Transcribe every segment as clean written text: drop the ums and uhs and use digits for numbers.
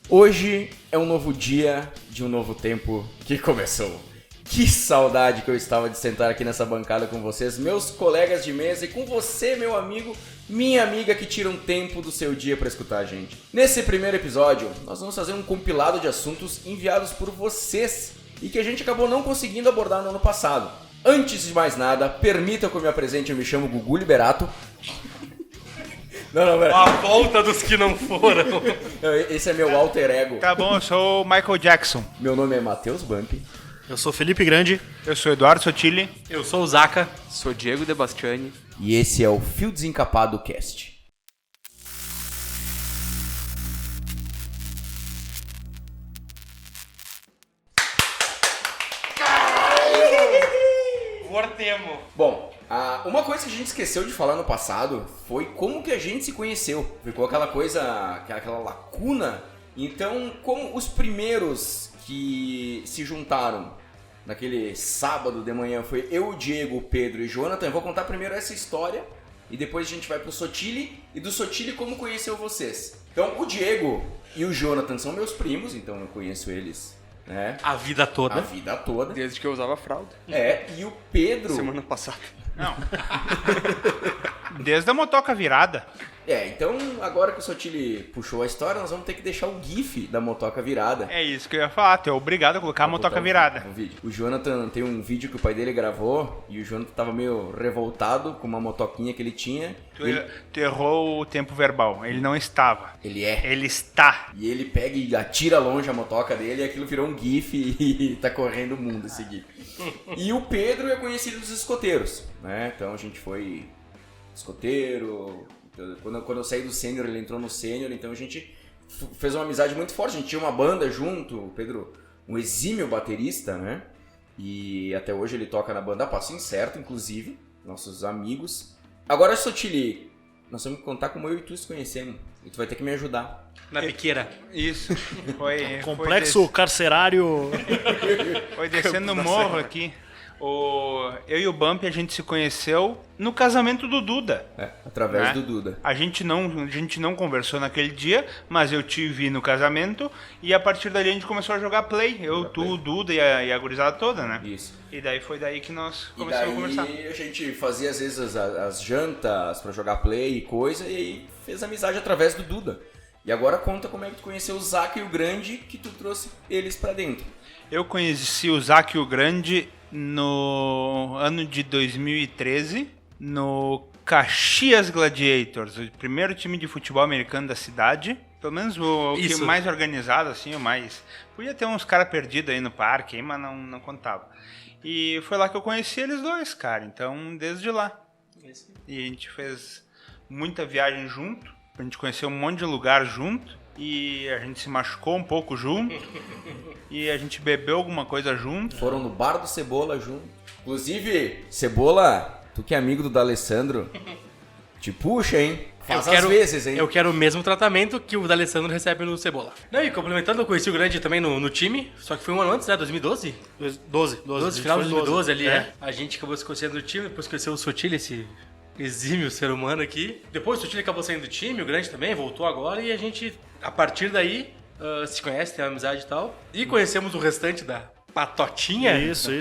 Hoje é um novo dia de um novo tempo que começou. Que saudade que eu estava de sentar aqui nessa bancada com vocês, meus colegas de mesa e com você, meu amigo, minha amiga que tira um tempo do seu dia para escutar a gente. Nesse primeiro episódio, nós vamos fazer um compilado de assuntos enviados por vocês e que a gente acabou não conseguindo abordar no ano passado. Antes de mais nada, permita que eu me apresente, eu me chamo Gugu Liberato. Não, A volta dos que não foram. Esse é meu alter ego. Tá bom, eu sou o Michael Jackson. Meu nome é Matheus Bump. Eu sou Felipe Grande. Eu sou Eduardo Sotile. Eu sou o Zaca. Sou Diego Debastiani. E esse é o Fio Desencapado Cast. Voltemos. Bom, uma coisa que a gente esqueceu de falar no passado foi como que a gente se conheceu. Ficou aquela coisa, aquela lacuna. Então, como os primeiros que se juntaram naquele sábado de manhã foi eu, Diego, Pedro e Jonathan. Eu vou contar primeiro essa história e depois a gente vai pro Sotile e do Sotile como conheceu vocês. Então, o Diego e o Jonathan são meus primos, então eu conheço eles, né? A vida toda. A vida toda. Desde que eu usava fralda. E o Pedro... Semana passada. Não. Desde a motoca virada. Então agora que o Sotile puxou a história, nós vamos ter que deixar o gif da motoca virada. É isso que eu ia falar, tu é obrigado a colocar a motoca virada. No vídeo. O Jonathan tem um vídeo que o pai dele gravou e o Jonathan tava meio revoltado com uma motoquinha que ele tinha. Tu errou o tempo verbal, ele não estava. Ele é. Ele está. E ele pega e atira longe a motoca dele e aquilo virou um gif e tá correndo o mundo esse gif. E o Pedro é conhecido dos escoteiros, né? Então a gente foi escoteiro. Quando eu saí do sênior, ele entrou no sênior, então a gente fez uma amizade muito forte. A gente tinha uma banda junto, o Pedro, um exímio baterista, né? E até hoje ele toca na banda Passo Incerto, inclusive, nossos amigos. Agora, Sotile, nós vamos contar como eu e tu se conhecemos. E tu vai ter que me ajudar. Na biqueira. Isso. Foi Complexo carcerário. Foi descendo o morro aqui. Eu e o Bump, a gente se conheceu no casamento do Duda. Através do Duda. A gente não conversou naquele dia, mas eu te vi no casamento e a partir dali a gente começou a jogar Play. O Duda e a gurizada toda, né? Isso. E daí foi daí que nós começamos a conversar. E a gente fazia às vezes as jantas pra jogar Play e coisa, e aí fez amizade através do Duda. E agora conta como é que tu conheceu o Zaca e o Grande, que tu trouxe eles pra dentro. Eu conheci o Zaca e o Grande no ano de 2013, no Caxias Gladiators, o primeiro time de futebol americano da cidade. Pelo menos o que mais organizado, assim, o mais... Podia ter uns caras perdidos aí no parque, mas não contava. E foi lá que eu conheci eles dois, cara. Então, desde lá. E a gente fez muita viagem junto. A gente conheceu um monte de lugar junto. E a gente se machucou um pouco junto. E a gente bebeu alguma coisa junto. Foram no bar do Cebola junto. Inclusive, Cebola, tu que é amigo do D'Alessandro, te puxa, hein? Faz às vezes, hein? Eu quero o mesmo tratamento que o D'Alessandro recebe no Cebola. Não, e complementando, eu conheci o Grande também no time, só que foi um ano antes, né? 2012? 12. Final de 2012 ali, A gente acabou se conhecendo no time, depois conheceu o Sotile, esse exímio ser humano aqui. Depois o Sotile acabou saindo do time, o Grande também, voltou agora e a gente, a partir daí, se conhece, tem uma amizade e tal. E conhecemos o restante da patotinha. Isso.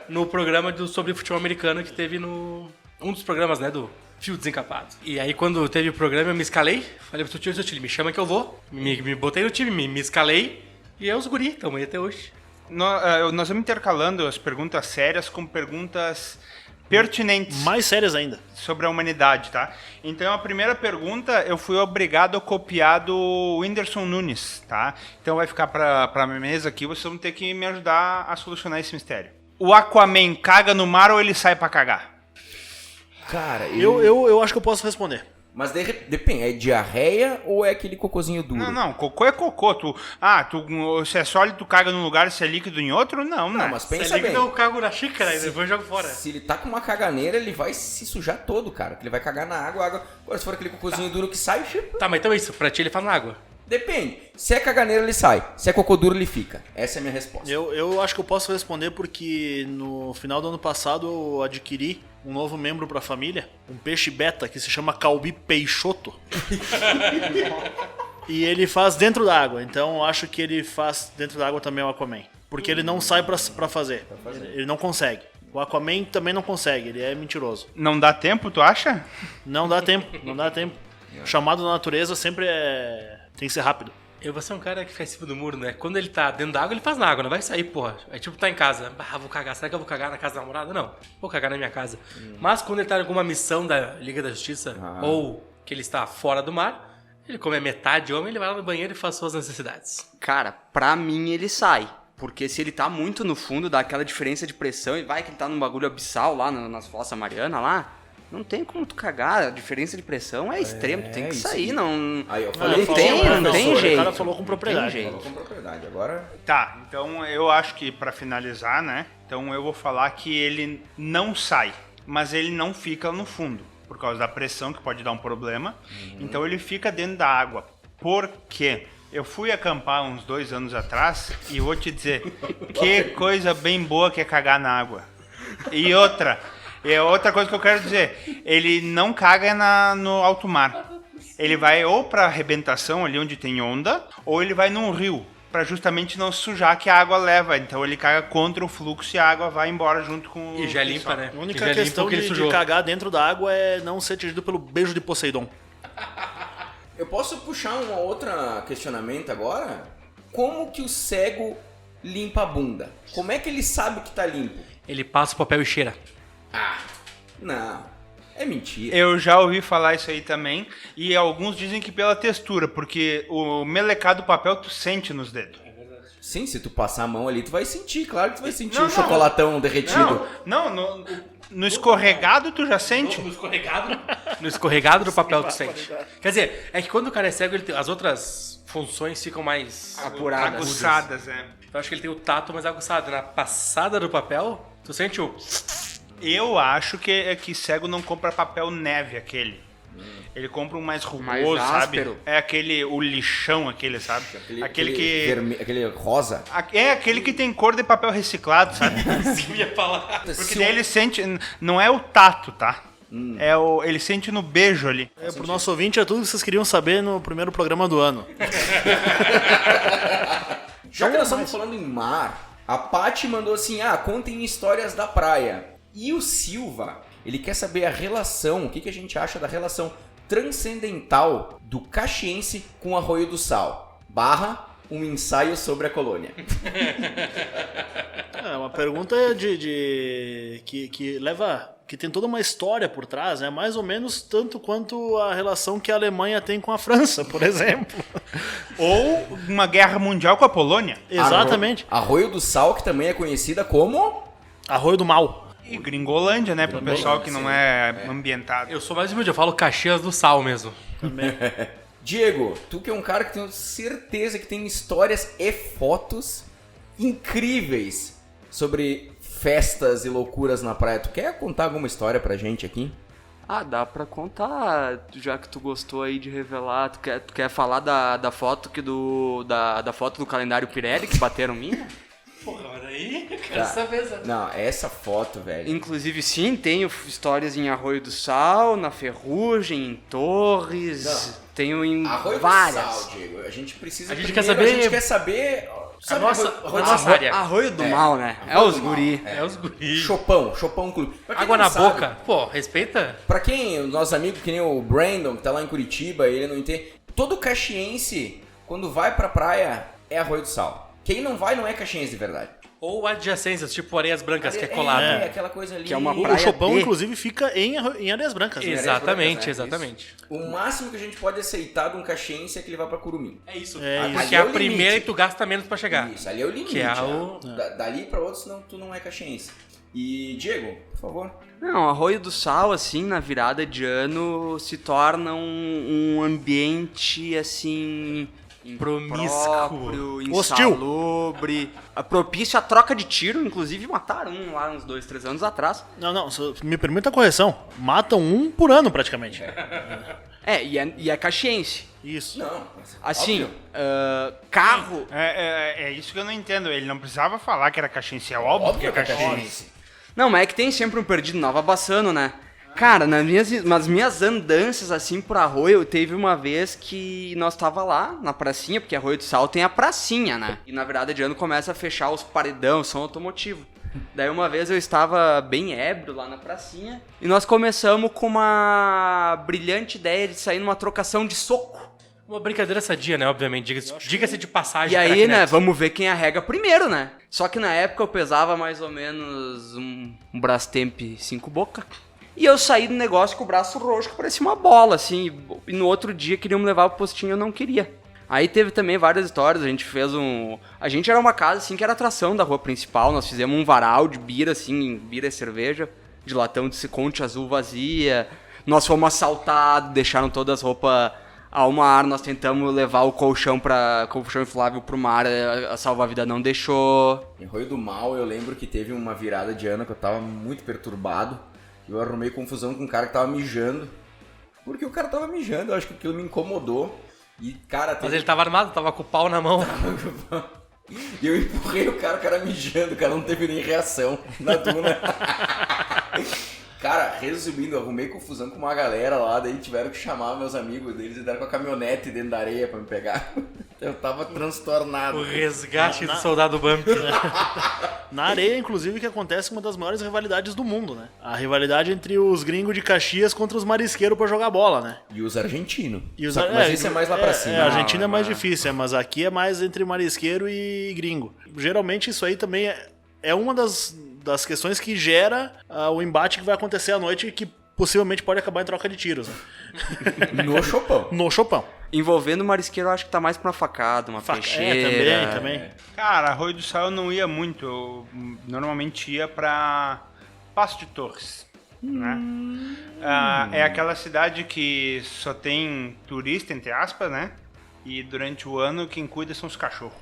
No programa sobre futebol americano que teve no... Um dos programas, né, do Fio Desencapado. E aí, quando teve o programa, eu me escalei. Falei pro Sotile, me chama que eu vou. Me botei no time, me escalei. E é os guri, estamos aí até hoje. Nós vamos intercalando as perguntas sérias com perguntas pertinentes. Mais sérias ainda. Sobre a humanidade, tá? Então, a primeira pergunta, eu fui obrigado a copiar do Whindersson Nunes, tá? Então, vai ficar pra minha mesa aqui, vocês vão ter que me ajudar a solucionar esse mistério. O Aquaman caga no mar ou ele sai pra cagar? Cara, Eu acho que eu posso responder. Mas depende, é diarreia ou é aquele cocôzinho duro? Não, cocô é cocô. Se é sólido, tu caga num lugar, se é líquido em outro? Não, né? Mas Se pensa é líquido, bem. eu cago na xícara e depois jogo fora. Se ele tá com uma caganeira, ele vai se sujar todo, cara. Ele vai cagar na água. Agora, se for aquele cocôzinho duro que sai, Tá, mas então é isso. Pra ti ele faz na água. depende. Se é caganeira, ele sai. Se é cocô duro, ele fica. Essa é a minha resposta. Eu acho que eu posso responder porque no final do ano passado eu adquiri um novo membro pra família, um peixe beta que se chama Calbi Peixoto. E ele faz dentro da água, então eu acho que ele faz dentro da água também o Aquaman. Porque ele não sai pra fazer. Ele não consegue. O Aquaman também não consegue, ele é mentiroso. Não dá tempo, tu acha? Não dá tempo. O chamado da natureza sempre tem que ser rápido. Eu vou ser um cara que fica em cima do muro, né? Quando ele tá dentro da água, ele faz na água, não vai sair, porra. É tipo, tá em casa. Vou cagar. Será que eu vou cagar na casa da namorada? Não. Vou cagar na minha casa. Mas quando ele tá em alguma missão da Liga da Justiça, ou que ele está fora do mar, ele, como é metade homem, ele vai lá no banheiro e faz suas necessidades. Cara, pra mim ele sai. Porque se ele tá muito no fundo, dá aquela diferença de pressão e vai que ele tá num bagulho abissal lá nas Fossas Marianas lá. Não tem como tu cagar, a diferença de pressão é extrema, tu tem que isso sair, aí. não... Aí eu Ele falei, falou, não tem jeito. O cara falou com propriedade. Tem jeito. com propriedade. Agora, Tá, então eu acho que pra finalizar, né? Então eu vou falar que ele não sai, mas ele não fica no fundo, por causa da pressão que pode dar um problema. Então ele fica dentro da água. Por quê? Eu fui acampar uns 2 anos atrás e vou te dizer, que coisa bem boa que é cagar na água. E outra coisa que eu quero dizer, ele não caga no alto mar. Ele vai ou pra arrebentação, ali onde tem onda, ou ele vai num rio, pra justamente não sujar que a água leva. Então ele caga contra o fluxo e a água vai embora junto com E já o limpa, né? A única E já limpa questão o que ele de sujou. cagar dentro da água é não ser atingido pelo beijo de Poseidon. eu posso puxar um outro questionamento agora? Como que o cego limpa a bunda? Como é que ele sabe que tá limpo? Ele passa o papel e cheira. Não, é mentira. Eu já ouvi falar isso aí também, e alguns dizem que pela textura, porque o melecado do papel tu sente nos dedos. Sim, se tu passar a mão ali, tu vai sentir, claro que tu vai sentir Não, o não. chocolatão derretido. Não, no escorregado tu já sente. No escorregado do papel tu sente. Quer dizer, é que quando o cara é cego, as outras funções ficam mais Apuradas. Aguçadas, é. Então acho que ele tem o tato mais aguçado. Na passada do papel, tu sente o... Eu acho que cego não compra papel neve aquele. Ele compra um mais rugoso, sabe? áspero. É o lixão aquele, sabe? Aquele rosa. É aquele que tem cor de papel reciclado, sabe? Isso que eu ia falar. Porque daí ele sente, não é o tato, tá? Ele sente no beijo ali. Pro nosso ouvinte é tudo que vocês queriam saber no primeiro programa do ano. Já que nós estamos falando em mar, a Paty mandou assim, contem histórias da praia. E o Silva, ele quer saber a relação, o que a gente acha da relação transcendental do Caxiense com Arroio do Sal, / um ensaio sobre a colônia. É uma pergunta que leva... que tem toda uma história por trás, né? Mais ou menos tanto quanto a relação que a Alemanha tem com a França, por exemplo. Ou uma guerra mundial com a Polônia. Exatamente. Arroio do Sal, que também é conhecida como... Arroio do Mal. E Gringolândia, né? Pro pessoal que não é ambientado. Eu sou mais humilde, eu falo Caxias do Sal mesmo. Diego, tu que é um cara que tenho certeza que tem histórias e fotos incríveis sobre festas e loucuras na praia. Tu quer contar alguma história pra gente aqui? Dá pra contar, já que tu gostou aí de revelar, tu quer falar da foto da foto do calendário Pirelli que bateram minha? Porra, mas aí, quero saber, sabe? Não, essa foto, velho. Inclusive, sim, tenho histórias em Arroio do Sal, na Ferrugem, em Torres, tenho em Arroio várias. do Sal, Diego. A gente precisa A gente primeiro, quer saber- A gente quer saber... Sabe nossa- Arroio do a Sal? nossa área. Arroio do Mal, né? É Arroio os do Mal. guri. É os guris. Chopão Clube. Pra quem Água não na sabe, boca. Pô, respeita. Pra quem, os nossos amigos, que nem o Brandon, que tá lá em Curitiba, ele não entende. Todo caxiense, quando vai pra praia, é Arroio do Sal. Quem não vai, não é caxiense de verdade. Ou adjacências, tipo Areias Brancas, que é colado. É, aquela coisa ali. Que é uma O praia Chopão, B. inclusive, fica em Areias Brancas. Né? Exatamente, né? exatamente. O máximo que a gente pode aceitar de um caxiense é que ele vá pra Curumim. É isso. É isso. Porque Ali é é a o primeira limite. e tu gasta menos pra chegar. Isso, ali é o limite. Que é né? o- Dali pra outros, tu não é caxiense. E, Diego, por favor. Não, Arroio do Sal, assim, na virada de ano, se torna um ambiente, assim... Promíscuo. impróprio, Hostil. insalubre, propício à troca de tiro. Inclusive, mataram um lá uns 2-3 anos atrás. Não, me permita a correção. Matam um por ano, praticamente. E é caxiense. Isso. Não. Assim, óbvio. carro... É isso que eu não entendo. Ele não precisava falar que era caxiense. É óbvio que é caxiense. Não, mas é que tem sempre um perdido Nova Bassano, né? Cara, nas minhas andanças assim por Arroio, teve uma vez que nós tava lá na pracinha, porque Arroio do Sal tem a pracinha, né? E na virada de ano começa a fechar os paredão, som automotivo. Daí uma vez eu estava bem ébrio lá na pracinha e nós começamos com uma brilhante ideia de sair numa trocação de soco. Uma brincadeira sadia, né? Obviamente. Diga-se de passagem. E aí, craquinete. né, vamos ver quem arrega primeiro, né? Só que na época eu pesava mais ou menos um Brastemp 5 boca. E eu saí do negócio com o braço roxo, que parecia uma bola, assim. E no outro dia queriam me levar pro postinho, eu não queria. Aí teve também várias histórias, a gente fez A gente era uma casa, assim, que era atração da rua principal, nós fizemos um varal de bira, assim, bira e cerveja, de latão de Conte azul vazia. Nós fomos assaltados, deixaram todas as roupas ao mar, nós tentamos levar o colchão inflável pro mar, a salva-vida não deixou. Em Arroio do Mal, eu lembro que teve uma virada de ano que eu tava muito perturbado. Eu arrumei confusão com um cara que tava mijando. Porque o cara tava mijando, eu acho que aquilo me incomodou. E, cara, Mas ele tava armado, tava com o pau na mão. E eu empurrei o cara mijando, o cara não teve nem reação na duna. Cara, resumindo, eu arrumei confusão com uma galera lá, daí tiveram que chamar meus amigos deles e deram com a caminhonete dentro da areia pra me pegar. Eu tava transtornado. O resgate do soldado Bump. Na areia, inclusive, que acontece uma das maiores rivalidades do mundo, né? A rivalidade entre os gringos de Caxias contra os marisqueiros pra jogar bola, né? E os argentinos. E os Mas isso é mais lá pra cima. A Argentina é mais difícil, mas aqui é mais entre marisqueiro e gringo. Geralmente isso aí também é uma das questões que gera o embate que vai acontecer à noite e que possivelmente pode acabar em troca de tiros. Né? No chopão. No chopão. Envolvendo o marisqueiro, eu acho que tá mais pra uma facada, uma peixeira. Também. Cara, Arroio do Sal eu não ia muito. Eu normalmente ia pra Passo de Torres. Né? É aquela cidade que só tem turista, entre aspas, né? E durante o ano quem cuida são os cachorros.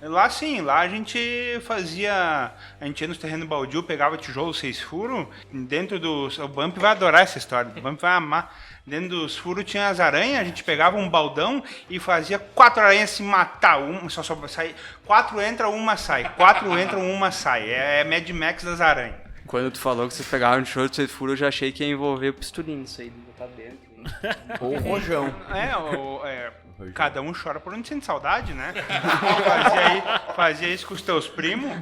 Lá sim, lá a gente fazia. A gente ia nos terrenos baldio, pegava tijolo 6 furos. Dentro dos. O Bump vai adorar essa história. O Bump vai amar. Dentro dos furos tinha as aranhas, a gente pegava um baldão e fazia 4 aranhas se matar. Só sair. 4 entra, uma sai. 4 entra, uma sai. É Mad Max das aranhas. Quando tu falou que vocês pegavam um tijolo de 6 furos, eu já achei que ia envolver o pistolinho, isso aí, botar dentro. Ou o rojão. Cada um chora por onde sente saudade, né? Fazia isso com os teus primos.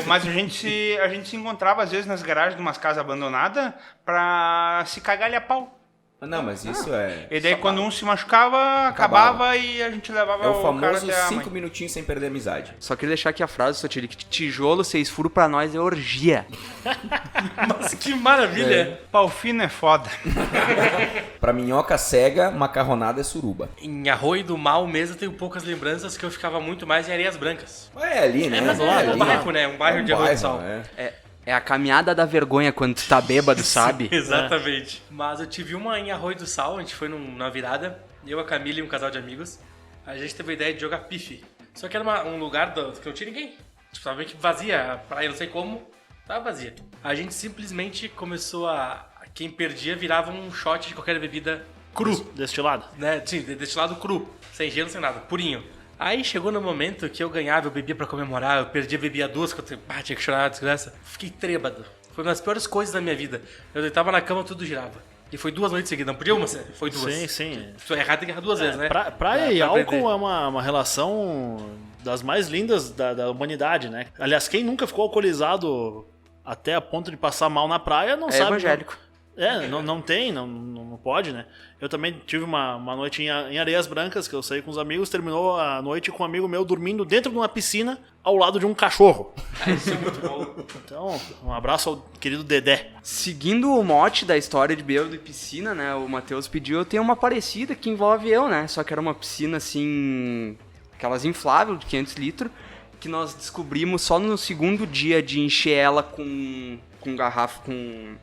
Mas a gente se encontrava às vezes nas garagens de umas casas abandonadas pra se cagar a pau. Não, mas isso é... E daí quando um se machucava, acabava e a gente levava É o cara famoso até a 5 mãe. minutinhos sem perder a amizade. Só queria deixar aqui a frase, Sotile, que tijolo 6 furos pra nós é orgia. Mas que maravilha. Pau fino é foda. Pra minhoca cega, macarronada é suruba. Em Arroio do Mal mesmo eu tenho poucas lembranças, que eu ficava muito mais em Areias Brancas. É ali, né? Mas ali, um bairro, né? Um bairro de Arroio do Sal. né? É a caminhada da vergonha quando tu tá bêbado, sabe? Exatamente. Mas eu tive uma em Arroio do Sal, a gente foi na virada, eu, a Camila e um casal de amigos. A gente teve a ideia de jogar pife. Só que era um lugar que não tinha ninguém. Tipo, tava meio que vazia, a praia não sei como, tava vazia. A gente simplesmente começou quem perdia virava um shot de qualquer bebida cru. Destilado. Né? Sim, destilado cru, sem gelo, sem nada, purinho. Aí chegou no momento que eu ganhava, eu bebia pra comemorar, eu perdia, bebia 2, que eu tinha que chorar, desgraça. Fiquei trêbado. Foi uma das piores coisas da minha vida. Eu deitava na cama, tudo girava. E foi 2 noites seguidas, não podia uma, foi 2. Sim. Se tu errar, tem que errar 2 vezes, né? Praia e pra álcool aprender. é uma relação das mais lindas da humanidade, né? Aliás, quem nunca ficou alcoolizado até a ponto de passar mal na praia não É sabe. evangélico. Não pode, né? Eu também tive uma noite em Areias Brancas, que eu saí com os amigos, terminou a noite com um amigo meu dormindo dentro de uma piscina ao lado de um cachorro. Isso é muito bom. Então, um abraço ao querido Dedé. Seguindo o mote da história de bêbado e piscina, né? O Matheus pediu, eu tenho uma parecida que envolve eu, né? Só que era uma piscina, assim... Aquelas infláveis de 500 litros, que nós descobrimos só no segundo dia de encher ela com garrafa, com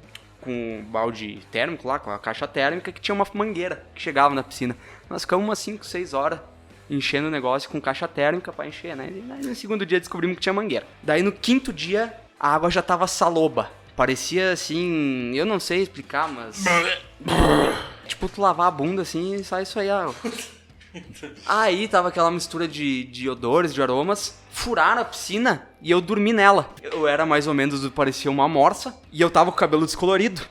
balde térmico lá, com a caixa térmica, que tinha uma mangueira que chegava na piscina. Nós ficamos umas 5, 6 horas enchendo o negócio com caixa térmica pra encher, né? E no segundo dia descobrimos que tinha mangueira. Daí no quinto dia, a água já tava saloba. Parecia assim, eu não sei explicar, mas... tipo, tu lavar a bunda assim e sai isso aí, água. Aí tava aquela mistura de odores, de aromas. Furaram a piscina e eu dormi nela. Eu era mais ou menos, parecia uma morsa. E eu tava com o cabelo descolorido.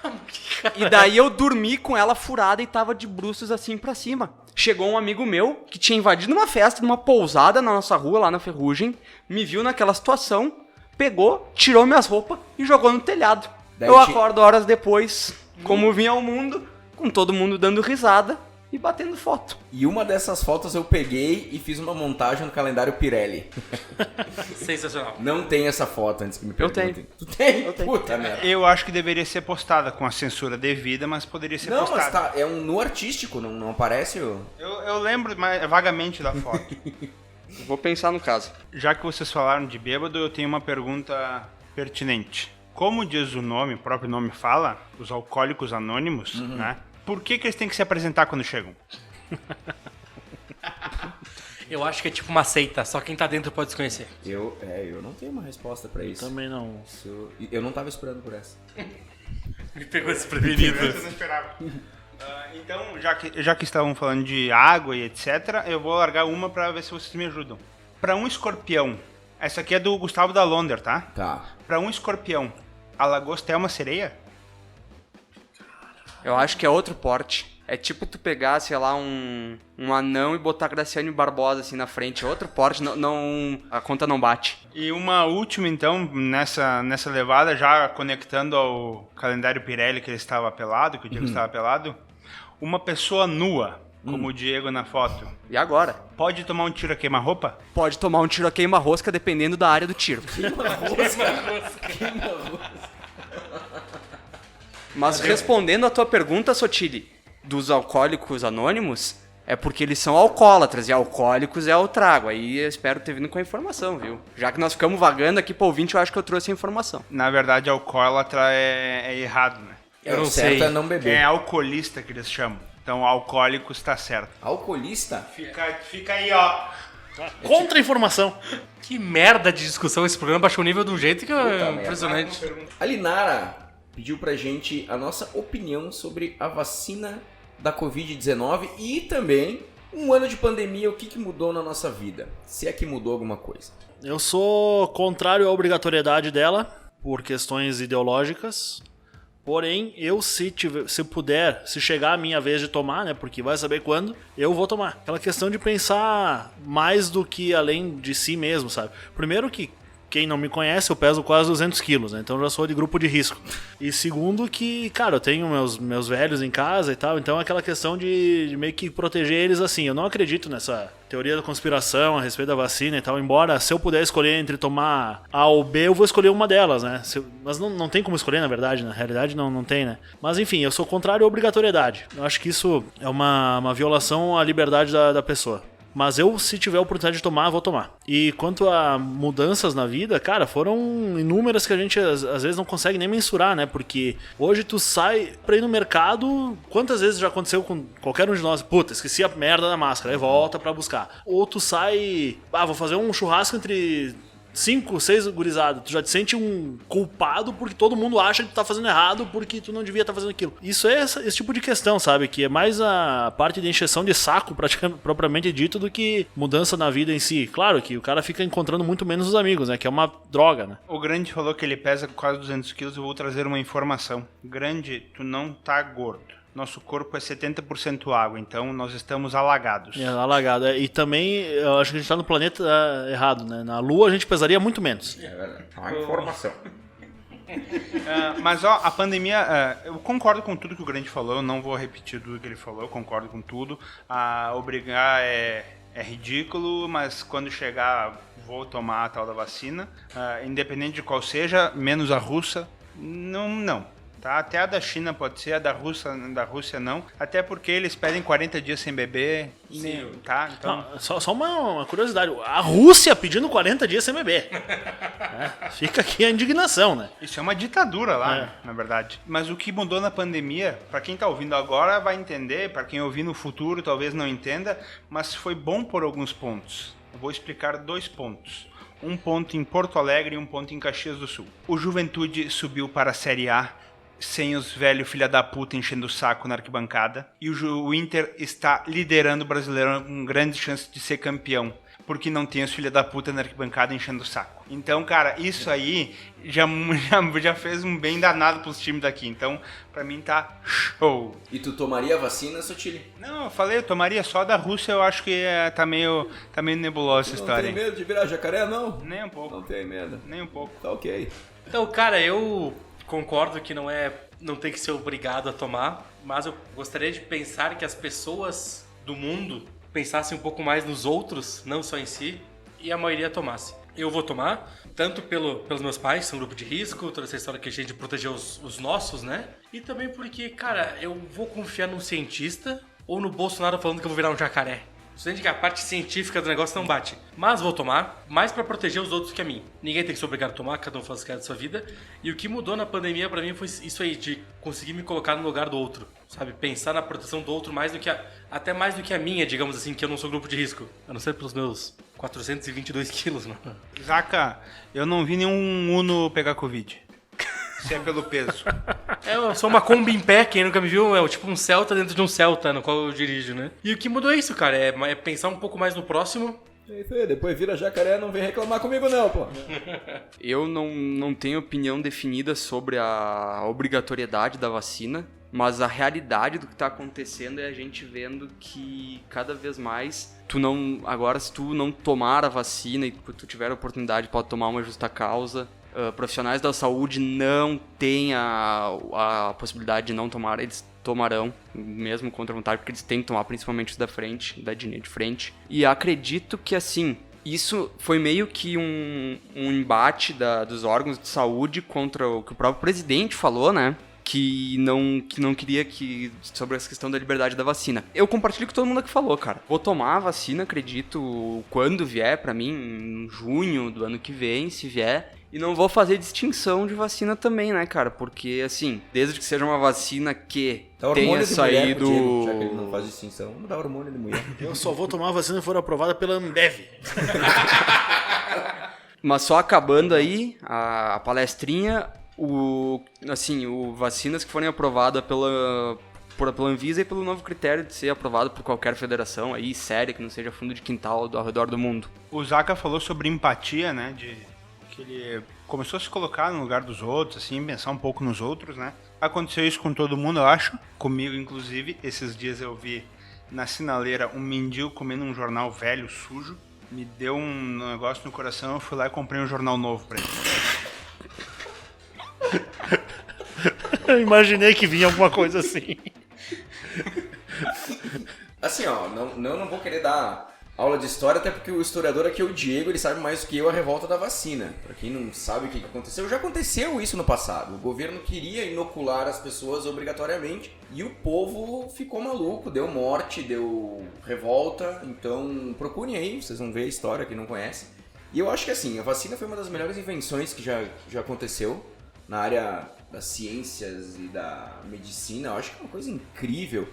E daí eu dormi com ela furada e tava de bruços assim pra cima. Chegou um amigo meu que tinha invadido uma festa, numa pousada na nossa rua, lá na Ferrugem, me viu naquela situação, pegou, tirou minhas roupas e jogou no telhado. Daí Eu acordo horas depois, como vinha ao mundo, com todo mundo dando risada e batendo foto. E uma dessas fotos eu peguei e fiz uma montagem no calendário Pirelli. Sensacional. Não tem essa foto antes que me Eu perguntem. tenho. Tu tem? Eu tenho. Puta merda. Eu acho que deveria ser postada com a censura devida, mas poderia ser Não, postada. mas tá, é um nu artístico, não aparece o... Eu lembro vagamente da foto. Vou pensar no caso. Já que vocês falaram de bêbado, eu tenho uma pergunta pertinente. Como diz o nome, o próprio nome fala, os alcoólicos anônimos, né? Por que eles têm que se apresentar quando chegam? Eu acho que é tipo uma seita, só quem tá dentro pode se conhecer. Eu não tenho uma resposta pra isso. Também não. Eu não tava esperando por essa. Me pegou desprevenido. Eu não esperava. Então, já que estavam falando de água e etc., eu vou largar uma pra ver se vocês me ajudam. Pra um escorpião, essa aqui é do Gustavo da Londer, tá? Tá. Pra um escorpião, a lagosta é uma sereia? Eu acho que é outro porte. É tipo tu pegar, sei lá, um anão e botar Graciane Barbosa assim na frente. É outro porte, a conta não bate. E uma última, então, nessa levada, já conectando ao calendário Pirelli que ele estava pelado, que o Diego estava pelado, uma pessoa nua, como o Diego na foto, E agora? pode tomar um tiro a queima-roupa? Pode tomar um tiro a queima-rosca dependendo da área do tiro. Mas respondendo a tua pergunta, Sotile, dos alcoólicos anônimos, é porque eles são alcoólatras, e alcoólicos é o trago. Aí eu espero ter vindo com a informação, viu? Já que nós ficamos vagando aqui pro ouvinte, eu acho que eu trouxe a informação. Na verdade, alcoólatra é errado, né? Eu não o certo sei. é não beber. É alcoolista que eles chamam. Então, alcoólico está certo. Alcoolista? Fica aí, ó. Contra-informação. Que merda de discussão, esse programa baixou o nível de um jeito que é merda. impressionante. A Linara pediu pra gente a nossa opinião sobre a vacina da Covid-19 e também um ano de pandemia, o que mudou na nossa vida? Se é que mudou alguma coisa. Eu sou contrário à obrigatoriedade dela, por questões ideológicas. Porém, se puder, se chegar a minha vez de tomar, né, porque vai saber quando, eu vou tomar. Aquela questão de pensar mais do que além de si mesmo, sabe? Primeiro que, quem não me conhece, eu peso quase 200 quilos, né? Então eu já sou de grupo de risco. E segundo que, cara, eu tenho meus velhos em casa e tal, então é aquela questão de meio que proteger eles assim. Eu não acredito nessa teoria da conspiração a respeito da vacina e tal, embora se eu puder escolher entre tomar A ou B, eu vou escolher uma delas, né? Mas não tem como escolher, na verdade, na realidade não tem, né? Mas enfim, eu sou contrário à obrigatoriedade. Eu acho que isso é uma violação à liberdade da pessoa. Mas eu, se tiver a oportunidade de tomar, vou tomar. E quanto a mudanças na vida, cara, foram inúmeras que a gente às vezes não consegue nem mensurar, né? Porque hoje tu sai pra ir no mercado, quantas vezes já aconteceu com qualquer um de nós? Puta, esqueci a merda da máscara, aí volta pra buscar. Ou tu sai, vou fazer um churrasco entre 5, 6 gurizadas, tu já te sente um culpado porque todo mundo acha que tu tá fazendo errado porque tu não devia estar fazendo aquilo. Isso é esse tipo de questão, sabe? Que é mais a parte de encheção de saco, propriamente dito, do que mudança na vida em si. Claro que o cara fica encontrando muito menos os amigos, né? Que é uma droga, né? O Grande falou que ele pesa quase 200 quilos, eu vou trazer uma informação. Grande, tu não tá gordo. Nosso corpo é 70% água, então nós estamos alagados. É, alagado. E também, eu acho que a gente tá no planeta errado, né? Na Lua a gente pesaria muito menos. É verdade. Uma informação. Mas ó, a pandemia, eu concordo com tudo que o Grande falou, eu não vou repetir tudo que ele falou, eu concordo com tudo. Obrigar é ridículo, mas quando chegar vou tomar a tal da vacina, independente de qual seja, menos a russa, não. Tá? Até a da China pode ser, a da Rússia não. Até porque eles pedem 40 dias sem beber. Sim. Tá? Então... Não, só uma curiosidade. A Rússia pedindo 40 dias sem beber. Fica aqui a indignação, né? Isso é uma ditadura lá, na verdade. Mas o que mudou na pandemia, pra quem tá ouvindo agora vai entender, pra quem ouvir no futuro talvez não entenda, mas foi bom por alguns pontos. Eu vou explicar 2 pontos. Um ponto em Porto Alegre e um ponto em Caxias do Sul. O Juventude subiu para a Série A, sem os velhos filha da puta enchendo o saco na arquibancada. E o Inter está liderando o Brasileirão com grande chance de ser campeão. porque não tem os filha da puta na arquibancada enchendo o saco. Então, cara, isso aí já fez um bem danado pros times daqui. Então, pra mim tá show. E tu tomaria a vacina, Sotile? Não, eu tomaria só da Rússia, eu acho que tá meio nebulosa essa história. Não tem medo de virar jacaré, não? Nem um pouco. Não tem medo. Nem um pouco. Tá ok. Então, cara, eu concordo que não tem que ser obrigado a tomar, mas eu gostaria de pensar que as pessoas do mundo pensassem um pouco mais nos outros, não só em si, e a maioria tomasse. Eu vou tomar, tanto pelos meus pais, que são um grupo de risco, toda essa história que a gente proteger os nossos, né? E também porque, cara, eu vou confiar num cientista ou no Bolsonaro falando que eu vou virar um jacaré. Sente que a parte científica do negócio não bate. Mas vou tomar, mais pra proteger os outros que a mim. Ninguém tem que ser obrigado a tomar, cada um faz o que quer da sua vida. E o que mudou na pandemia pra mim foi isso aí, de conseguir me colocar no lugar do outro. Sabe? Pensar na proteção do outro até mais do que a minha, digamos assim, que eu não sou grupo de risco. A não ser pelos meus 422 quilos, mano. Zaca, eu não vi nenhum Uno pegar Covid. Se é pelo peso. Eu sou uma Kombi em pé, quem nunca me viu, é tipo um Celta dentro de um Celta no qual eu dirijo, né? E o que mudou é isso, cara, é pensar um pouco mais no próximo. É isso aí, depois vira jacaré, não vem reclamar comigo não, pô. Eu não tenho opinião definida sobre a obrigatoriedade da vacina, mas a realidade do que tá acontecendo é a gente vendo que cada vez mais agora se tu não tomar a vacina e tu tiver a oportunidade pode tomar uma justa causa. Profissionais da saúde não têm a possibilidade de não tomar, eles tomarão, mesmo contra a vontade, porque eles têm que tomar, principalmente os da frente, da linha de frente. E acredito que, assim, isso foi meio que um embate dos órgãos de saúde contra o que o próprio presidente falou, né? Que não queria sobre essa questão da liberdade da vacina. Eu compartilho com todo mundo que falou, cara. Vou tomar a vacina, acredito, quando vier pra mim, em junho do ano que vem, se vier. E não vou fazer distinção de vacina também, né, cara? Porque, assim, desde que seja uma vacina que tenha saído... Diego, já que ele não faz distinção, vamos dar hormônio de mulher. Eu só vou tomar a vacina se for aprovada pela Ambev. Mas só acabando aí a palestrinha, vacinas que forem aprovadas pela Anvisa e pelo novo critério de ser aprovado por qualquer federação aí, séria, que não seja fundo de quintal ao redor do mundo. O Zaca falou sobre empatia, né, que ele começou a se colocar no lugar dos outros, assim, pensar um pouco nos outros, né. Aconteceu isso com todo mundo, eu acho, comigo inclusive. Esses dias eu vi na sinaleira um mendigo comendo um jornal velho, sujo, me deu um negócio no coração, eu fui lá e comprei um jornal novo pra ele. Eu imaginei que vinha alguma coisa assim. Assim, ó, não vou querer dar aula de história, até porque o historiador aqui é o Diego, ele sabe mais do que eu a revolta da vacina. Pra quem não sabe o que aconteceu, já aconteceu isso no passado. O governo queria inocular as pessoas obrigatoriamente e o povo ficou maluco, deu morte, deu revolta. Então procurem aí, vocês vão ver a história, quem não conhece. E eu acho que assim, a vacina foi uma das melhores invenções que já aconteceu na área das ciências e da medicina. Eu acho que é uma coisa incrível.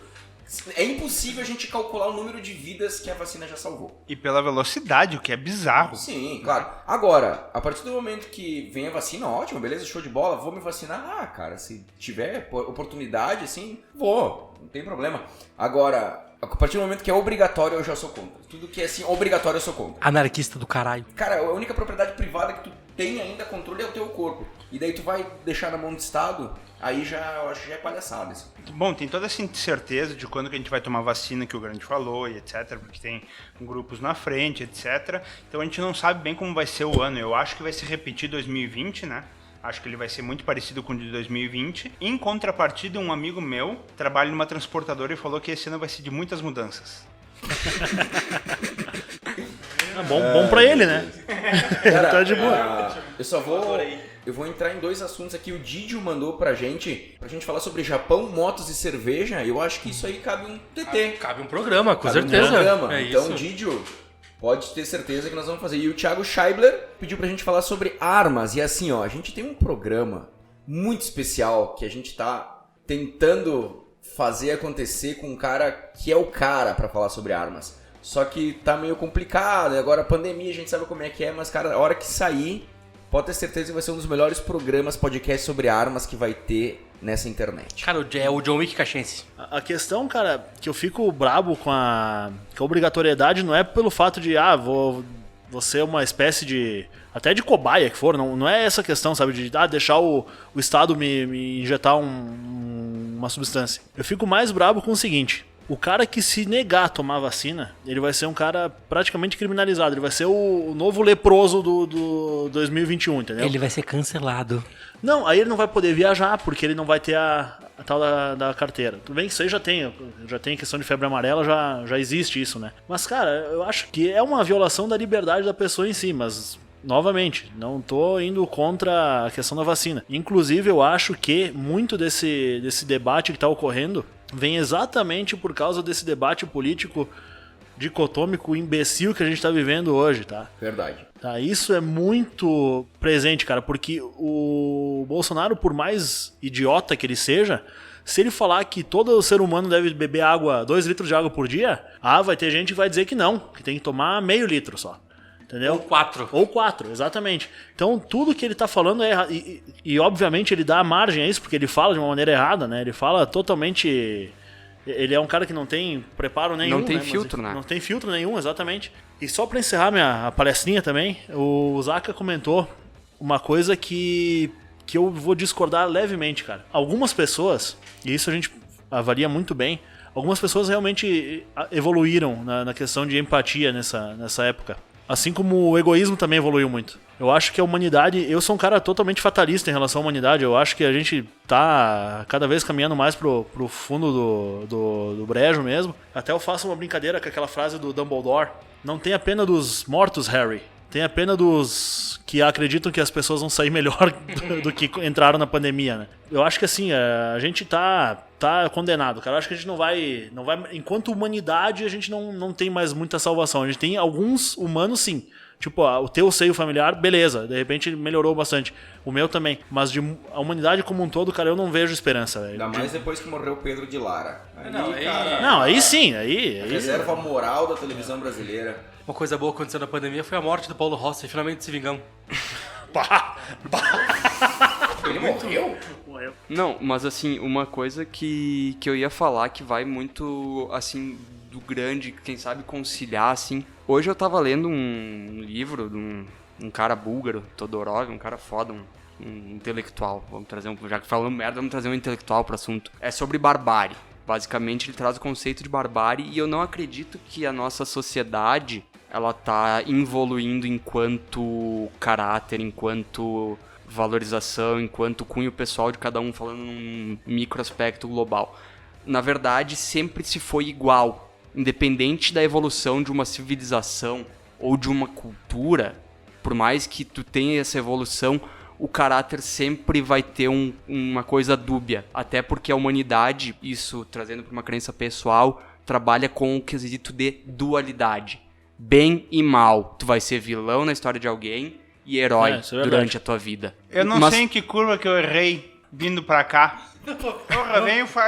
É impossível a gente calcular o número de vidas que a vacina já salvou. E pela velocidade, o que é bizarro. Sim, claro. Agora, a partir do momento que vem a vacina, ótimo, beleza, show de bola, vou me vacinar. Ah, cara, se tiver oportunidade, assim, vou, não tem problema. Agora, a partir do momento que é obrigatório, eu já sou contra. Tudo que é assim, obrigatório, eu sou contra. Anarquista do caralho. Cara, a única propriedade privada que tu tem ainda controle é o teu corpo. E daí tu vai deixar na mão do Estado, aí eu acho que já é palhaçada isso. Bom, tem toda essa incerteza de quando que a gente vai tomar vacina, que o Grande falou, e etc, porque tem grupos na frente, etc. Então a gente não sabe bem como vai ser o ano. Eu acho que vai se repetir 2020, né? Acho que ele vai ser muito parecido com o de 2020. Em contrapartida, um amigo meu trabalha numa transportadora e falou que esse ano vai ser de muitas mudanças. Bom pra ele, né? Cara, Tá de boa. Eu vou entrar em dois assuntos aqui. O Didio mandou pra gente falar sobre Japão, motos e cerveja. Eu acho que isso aí cabe um TT. Cabe um programa, com Cabe certeza. Um programa. É Então, isso. Didio, pode ter certeza que nós vamos fazer. E o Thiago Scheibler pediu pra gente falar sobre armas. E assim, ó, a gente tem um programa muito especial que a gente tá tentando fazer acontecer com um cara que é o cara pra falar sobre armas. Só que tá meio complicado, agora a pandemia a gente sabe como é que é, mas cara, a hora que sair, pode ter certeza que vai ser um dos melhores programas podcast sobre armas que vai ter nessa internet. Cara, é o John Wick caxense. A questão, cara, que eu fico brabo com a obrigatoriedade não é pelo fato de, vou ser uma espécie de... até de cobaia que for, não é essa questão, sabe? De deixar o Estado me injetar uma substância. Eu fico mais brabo com o seguinte: o cara que se negar a tomar vacina, ele vai ser um cara praticamente criminalizado. Ele vai ser o novo leproso do 2021, entendeu? Ele vai ser cancelado. Não, aí ele não vai poder viajar, porque ele não vai ter a tal da carteira. Tudo bem que isso aí já tem questão de febre amarela, já existe isso, né? Mas, cara, eu acho que é uma violação da liberdade da pessoa em si, mas... novamente, não tô indo contra a questão da vacina. Inclusive, eu acho que muito desse debate que tá ocorrendo vem exatamente por causa desse debate político dicotômico, imbecil que a gente tá vivendo hoje, tá? Verdade. Tá, isso é muito presente, cara, porque o Bolsonaro, por mais idiota que ele seja, se ele falar que todo ser humano deve beber 2 litros de água por dia, vai ter gente que vai dizer que não, que tem que tomar meio litro só. Entendeu? Ou 4, exatamente. Então, tudo que ele tá falando é errado. E, obviamente, ele dá margem a isso, porque ele fala de uma maneira errada, né? Ele fala totalmente... Ele é um cara que não tem preparo nenhum. Não tem né? filtro, né? Não tem filtro nenhum, exatamente. E só pra encerrar a palestrinha também, o Zaka comentou uma coisa que eu vou discordar levemente, cara. Algumas pessoas, e isso a gente avalia muito bem, algumas pessoas realmente evoluíram na questão de empatia nessa época. Assim como o egoísmo também evoluiu muito. Eu acho que a humanidade... Eu sou um cara totalmente fatalista em relação à humanidade. Eu acho que a gente tá cada vez caminhando mais pro fundo do brejo mesmo. Até eu faço uma brincadeira com aquela frase do Dumbledore. Não tem a pena dos mortos, Harry. Tem a pena dos que acreditam que as pessoas vão sair melhor do que entraram na pandemia, né? Eu acho que assim, a gente tá condenado, cara. Eu acho que a gente não vai... Enquanto humanidade, a gente não tem mais muita salvação. A gente tem alguns humanos, sim. Tipo, o teu seio familiar, beleza. De repente melhorou bastante. O meu também. Mas a humanidade como um todo, cara, eu não vejo esperança, velho. Ainda mais depois que morreu o Pedro de Lara. Aí sim, aí... Reserva moral da televisão brasileira. Uma coisa boa que aconteceu na pandemia foi a morte do Paulo Rossi, finalmente se vingamos. Ele morreu? Não, mas assim, uma coisa que eu ia falar que vai muito, assim, do grande, quem sabe conciliar, assim. Hoje eu tava lendo um livro de um cara búlgaro, Todorov, um cara foda, um intelectual. Já que falamos merda, vamos trazer um intelectual pro assunto. É sobre barbárie. Basicamente, ele traz o conceito de barbárie e eu não acredito que a nossa sociedade, ela tá evoluindo enquanto caráter, enquanto valorização, enquanto cunho pessoal de cada um, falando num microaspecto global. Na verdade, sempre se foi igual. Independente da evolução de uma civilização ou de uma cultura, por mais que tu tenha essa evolução, o caráter sempre vai ter uma coisa dúbia. Até porque a humanidade, isso trazendo para uma crença pessoal, trabalha com o quesito de dualidade. Bem e mal. Tu vai ser vilão na história de alguém e herói durante a tua vida. Eu não sei em que curva que eu errei vindo pra cá. Porra,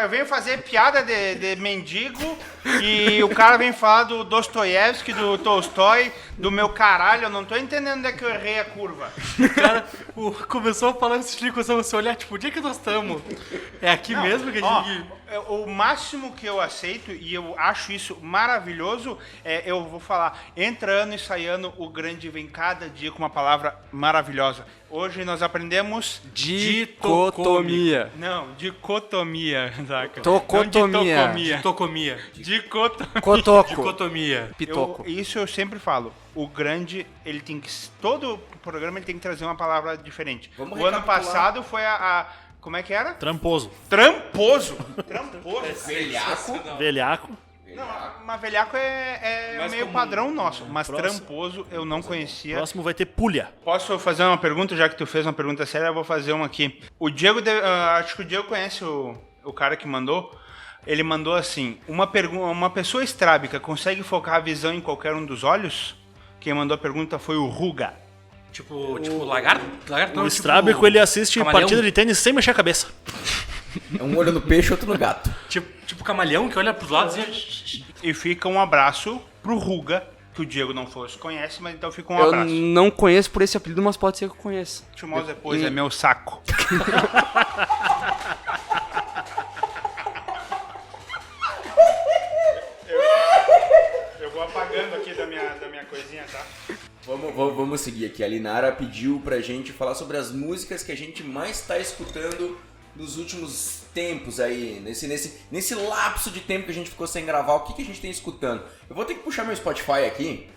eu venho fazer piada de mendigo e o cara vem falar do Dostoiévski, do Tolstói, do meu caralho. Eu não tô entendendo onde é que eu errei a curva. O cara começou falando esse tipo, você olhar, tipo, onde é que nós estamos? É aqui mesmo que a gente... O máximo que eu aceito, e eu acho isso maravilhoso, eu vou falar, entra ano e sai ano, o grande vem cada dia com uma palavra maravilhosa. Hoje nós aprendemos... Dicotomia. Não, dicotomia, saca? Tocotomia. Ditocomia. Cotoco. Dicotomia. Pitoco. Isso eu sempre falo. O grande, ele tem que... Todo programa ele tem que trazer uma palavra diferente. Vamos o ano recapitular. passado foi como é que era? Tramposo. Tramposo. Velhaco. Velhaco. Não, mas velhaco é meio padrão nosso, mas tramposo eu não conhecia. Próximo vai ter pulha. Posso fazer uma pergunta, já que tu fez uma pergunta séria, eu vou fazer uma aqui. O Diego, acho que o Diego conhece o cara que mandou. Ele mandou assim, uma pessoa estrábica consegue focar a visão em qualquer um dos olhos? Quem mandou a pergunta foi o Ruga. Tipo lagarto? O estrábico, ele assiste camaleão. partida de tênis sem mexer a cabeça. Um olho no peixe, outro no gato. Tipo camaleão que olha pros lados e... E fica um abraço pro Ruga, que o Diego não fosse conhece, mas então fica um Eu abraço. não conheço por esse apelido, mas pode ser que eu conheça. Tio Mouse depois, é meu saco. Eu vou apagando aqui da minha coisinha, tá? Vamos seguir aqui. A Linara pediu pra gente falar sobre as músicas que a gente mais tá escutando nos últimos tempos aí, nesse lapso de tempo que a gente ficou sem gravar. O que a gente tem escutando? Eu vou ter que puxar meu Spotify aqui,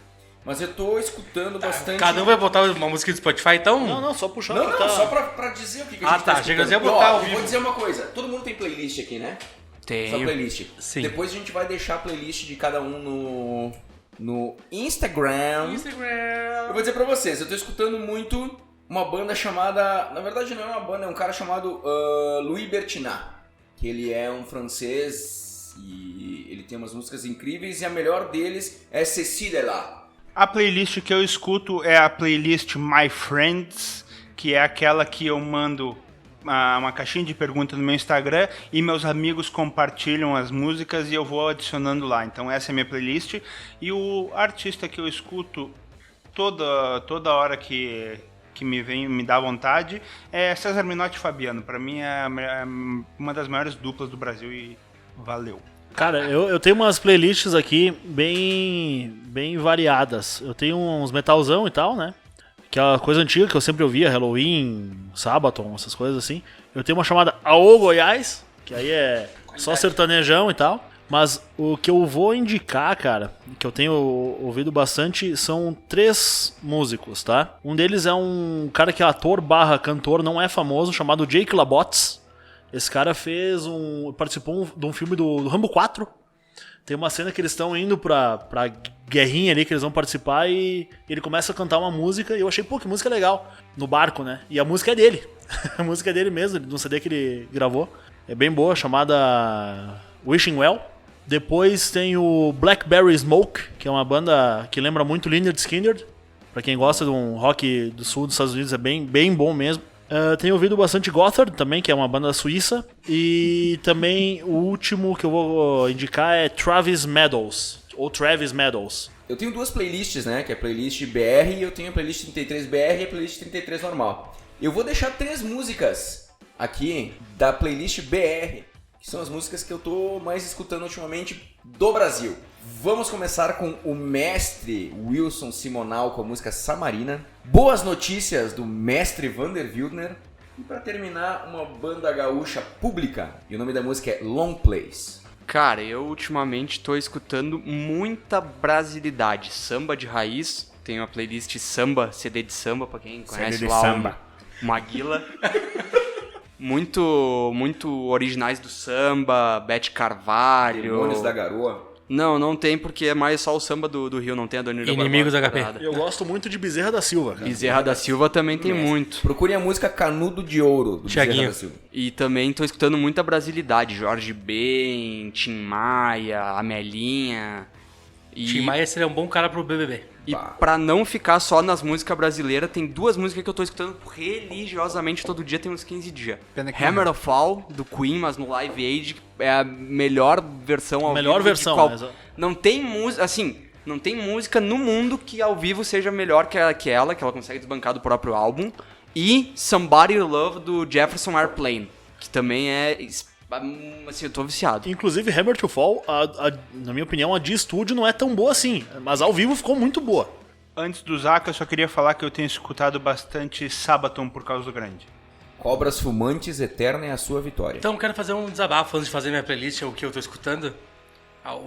mas eu tô escutando bastante... Cada um vai botar uma música do Spotify, então? Não, só puxando. Não, tá. só pra dizer o que a gente tá escutando. chega a dizer, eu vou E, botar ó, ao eu vivo. vou dizer uma coisa. Todo mundo tem playlist aqui, né? Só Tenho. playlist. Sim. Depois a gente vai deixar a playlist de cada um no Instagram. Eu vou dizer pra vocês, eu tô escutando muito uma banda chamada... Na verdade não é uma banda, é um cara chamado Louis Bertinat. Que ele é um francês e ele tem umas músicas incríveis e a melhor deles é Cécile là. A playlist que eu escuto é a playlist My Friends, que é aquela que eu mando uma caixinha de perguntas no meu Instagram e meus amigos compartilham as músicas e eu vou adicionando lá. Então essa é a minha playlist. E o artista que eu escuto toda hora que me dá vontade é César Menotti e Fabiano. Pra mim é uma das maiores duplas do Brasil e valeu. Cara, eu tenho umas playlists aqui bem variadas. Eu tenho uns metalzão e tal, né? Que é uma coisa antiga que eu sempre ouvia, Halloween, Sabaton, essas coisas assim. Eu tenho uma chamada Aô Goiás, que aí é só sertanejão e tal. Mas o que eu vou indicar, cara, que eu tenho ouvido bastante, são 3 músicos, tá? Um deles é um cara que é ator / cantor, não é famoso, chamado Jake LaBotte. Esse cara participou de um filme do Rambo 4. Tem uma cena que eles estão indo pra guerrinha ali, que eles vão participar, e ele começa a cantar uma música, e eu achei, pô, que música legal, no barco, né? E a música é dele. A música é dele mesmo, de um CD que ele gravou. É bem boa, chamada Wishing Well. Depois tem o Blackberry Smoke, que é uma banda que lembra muito Lynyrd Skynyrd. Pra quem gosta de um rock do sul dos Estados Unidos, é bem bom mesmo. Tenho ouvido bastante Gothard também, que é uma banda suíça. E também o último que eu vou indicar é Travis Meadows, ou Travis Meadows. Eu tenho 2 playlists, né? Que é a playlist BR e eu tenho a playlist 33BR e a playlist 33 normal. Eu vou deixar 3 músicas aqui da playlist BR, que são as músicas que eu tô mais escutando ultimamente do Brasil. Vamos começar com o mestre Wilson Simonal com a música Samarina. Boas notícias do mestre Vander Wildner. E para terminar, uma banda gaúcha pública. E o nome da música é Long Place. Cara, eu ultimamente tô escutando muita brasilidade. Samba de raiz. Tenho a playlist Samba, CD de samba, pra quem conhece CD de lá samba. o Maguila. muito originais do samba, Bete Carvalho. Demônios da Garoa. Não tem, porque é mais só o samba do Rio, não tem a Dona Ilha Inimigos Barbosa, HP. nada. Eu gosto muito de Bezerra da Silva, cara. Bezerra da Silva também tem muito. Procurem a música Canudo de Ouro, do Bezerra Thiaguinho. da Silva. E também tô escutando muita brasilidade. Jorge Ben, Tim Maia, Amelinha. E, Tim Maia seria um bom cara pro BBB. e pra não ficar só nas músicas brasileiras, tem 2 músicas que eu tô escutando religiosamente todo dia, tem uns 15 dias. Pena que Hammer of Fall, do Queen, mas no Live Aid, é a melhor versão ao Melhor vivo. de versão, mas... Não tem música, assim, não tem música no mundo que ao vivo seja melhor que ela consegue desbancar do próprio álbum. E Somebody You Love, do Jefferson Airplane, que também é... Assim, eu tô viciado. Inclusive, Hammer to Fall, na minha opinião, a de estúdio não é tão boa assim, mas ao vivo ficou muito boa. Antes do Zaca, eu só queria falar que eu tenho escutado bastante Sabaton por causa do grande. Cobras Fumantes, Eterna é a sua vitória. Então eu quero fazer um desabafo antes de fazer minha playlist, o que eu tô escutando.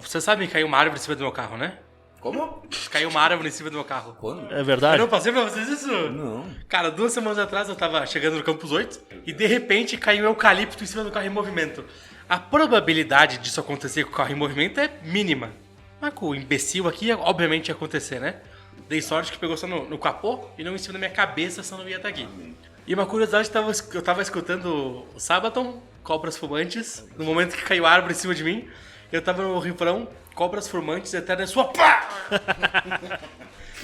Você sabe que caiu uma árvore em cima do meu carro, né? Como? Caiu uma árvore em cima do meu carro. Quando? É Eu verdade? não passei pra vocês isso? Não. Cara, 2 semanas atrás eu tava chegando no Campus 8 e de repente caiu um eucalipto em cima do carro em movimento. A probabilidade disso acontecer com o carro em movimento é mínima. Mas com o imbecil aqui, obviamente ia acontecer, né? Dei sorte que pegou só no capô e não em cima da minha cabeça, senão não ia estar aqui. E uma curiosidade, eu tava escutando o Sabaton, Cobras Fumantes, no momento que caiu a árvore em cima de mim, eu tava no refrão, Cobras Fumantes, Eterna é sua pá!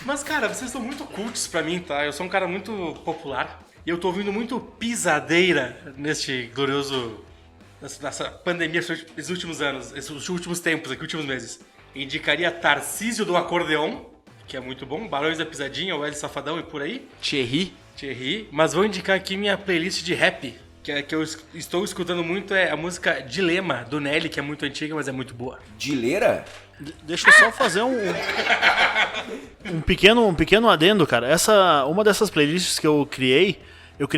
Mas, cara, vocês são muito cultos pra mim, tá? Eu sou um cara muito popular. E eu tô ouvindo muito pisadeira neste glorioso... Nessa pandemia, esses últimos anos, esses últimos tempos aqui, últimos meses. Indicaria Tarcísio do Acordeon, que é muito bom. Barões da Pisadinha, o L Safadão e por aí. Thierry. Mas vou indicar aqui minha playlist de rap, que eu estou escutando muito, é a música Dilema, do Nelly, que é muito antiga, mas é muito boa. Dileira? Deixa eu só fazer um pequeno adendo, cara. Uma dessas playlists que eu criei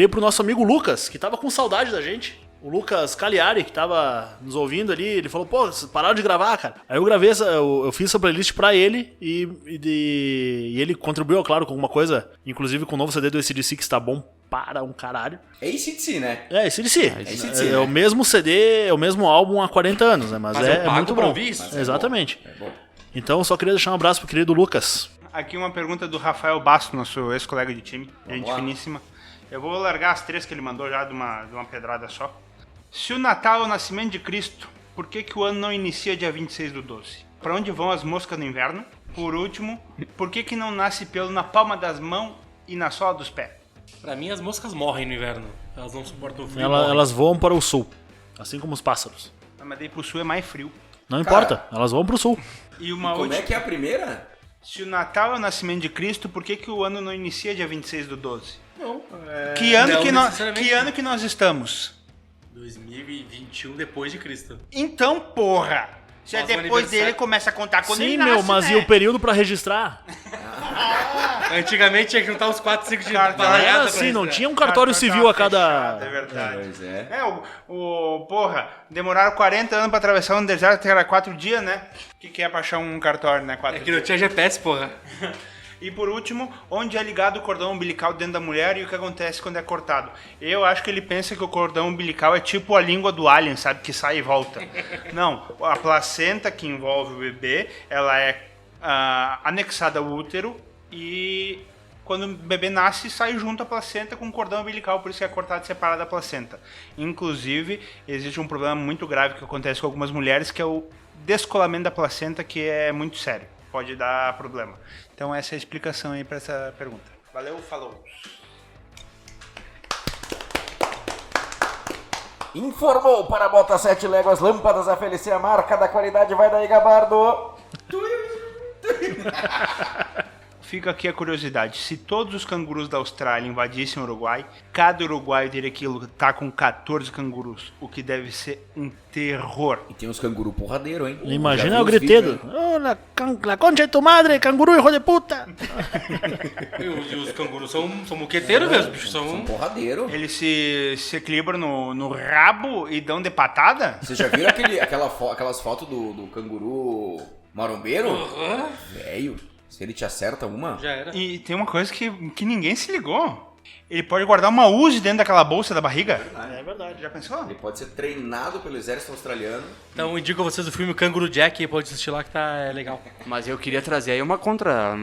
pro nosso amigo Lucas, que tava com saudade da gente. O Lucas Cagliari, que tava nos ouvindo ali, ele falou, pô, vocês pararam de gravar, cara. Aí eu fiz essa playlist pra ele e ele contribuiu, claro, com alguma coisa, inclusive com o novo CD do AC/DC, que está bom para um caralho. É AC/DC, né? É, AC/DC. AC/DC, É né? o mesmo CD, é o mesmo álbum há 40 anos, né? Mas eu é pago muito pra bom. ouvir isso. Exatamente. É bom. Então, eu só queria deixar um abraço pro querido Lucas. Aqui uma pergunta do Rafael Basso, nosso ex-colega de time, gente lá. finíssima. Eu vou largar as 3 que ele mandou já de uma pedrada só. Se o Natal é o nascimento de Cristo, por que o ano não inicia dia 26/12? Para onde vão as moscas no inverno? Por último, por que não nasce pelo na palma das mãos e na sola dos pés? Pra mim, as moscas morrem no inverno. Elas não suportam o frio. Elas voam para o sul, assim como os pássaros. Mas daí pro sul é mais frio. Não importa, elas vão pro sul. E uma Como última. é que é a primeira? Se o Natal é o nascimento de Cristo, por que o ano não inicia dia 26/12? Não. Que ano necessariamente. que ano que nós estamos? 2021 depois de Cristo. Então, porra! Se é Faz um depois aniversário. dele, começa a contar quando ele Sim, nasce, meu, mas né? e o período pra registrar? Antigamente tinha que juntar os 4, 5 de Cartão. Não balaiada era pra assim, não registrar. tinha um cartório civil a fechado, é cada... verdade. Pois é. Porra, demoraram 40 anos pra atravessar um deserto, que era 4 dias, né? O que é pra achar um cartório, né? 4 É que não tinha GPS, porra. E por último, onde é ligado o cordão umbilical dentro da mulher e o que acontece quando é cortado? Eu acho que ele pensa que o cordão umbilical é tipo a língua do alien, sabe? Que sai e volta. Não, a placenta que envolve o bebê, ela é anexada ao útero e quando o bebê nasce, sai junto a placenta com o cordão umbilical, por isso que é cortado e separado da placenta. Inclusive, existe um problema muito grave que acontece com algumas mulheres, que é o descolamento da placenta, que é muito sério. Pode dar problema. Então essa é a explicação aí para essa pergunta. Valeu, falou. Informou para a Bota 7 Léguas Lâmpadas a FLC, a marca da qualidade vai daí, Gabardo. Fica aqui a curiosidade. Se todos os cangurus da Austrália invadissem o Uruguai, cada uruguaio teria que lutar com 14 cangurus, o que deve ser um terror. E tem uns canguru porradeiro, hein? Imagina Já vi o uns gritedo. vídeos, hein? Oh, la concha de tu madre, canguru, hijo de puta. E os cangurus são moqueteiros mesmo, bicho. São porradeiro. Eles se equilibram no rabo e dão de patada? Vocês já viram aquelas fotos do canguru marombeiro? Velho, se ele te acerta uma... Já era. E tem uma coisa que ninguém se ligou. Ele pode guardar uma Uzi dentro daquela bolsa da barriga? É verdade. Já pensou? Ele pode ser treinado pelo exército australiano. Então eu indico a vocês o filme Canguru Jack, pode assistir lá que tá legal. Mas eu queria trazer aí uma contra.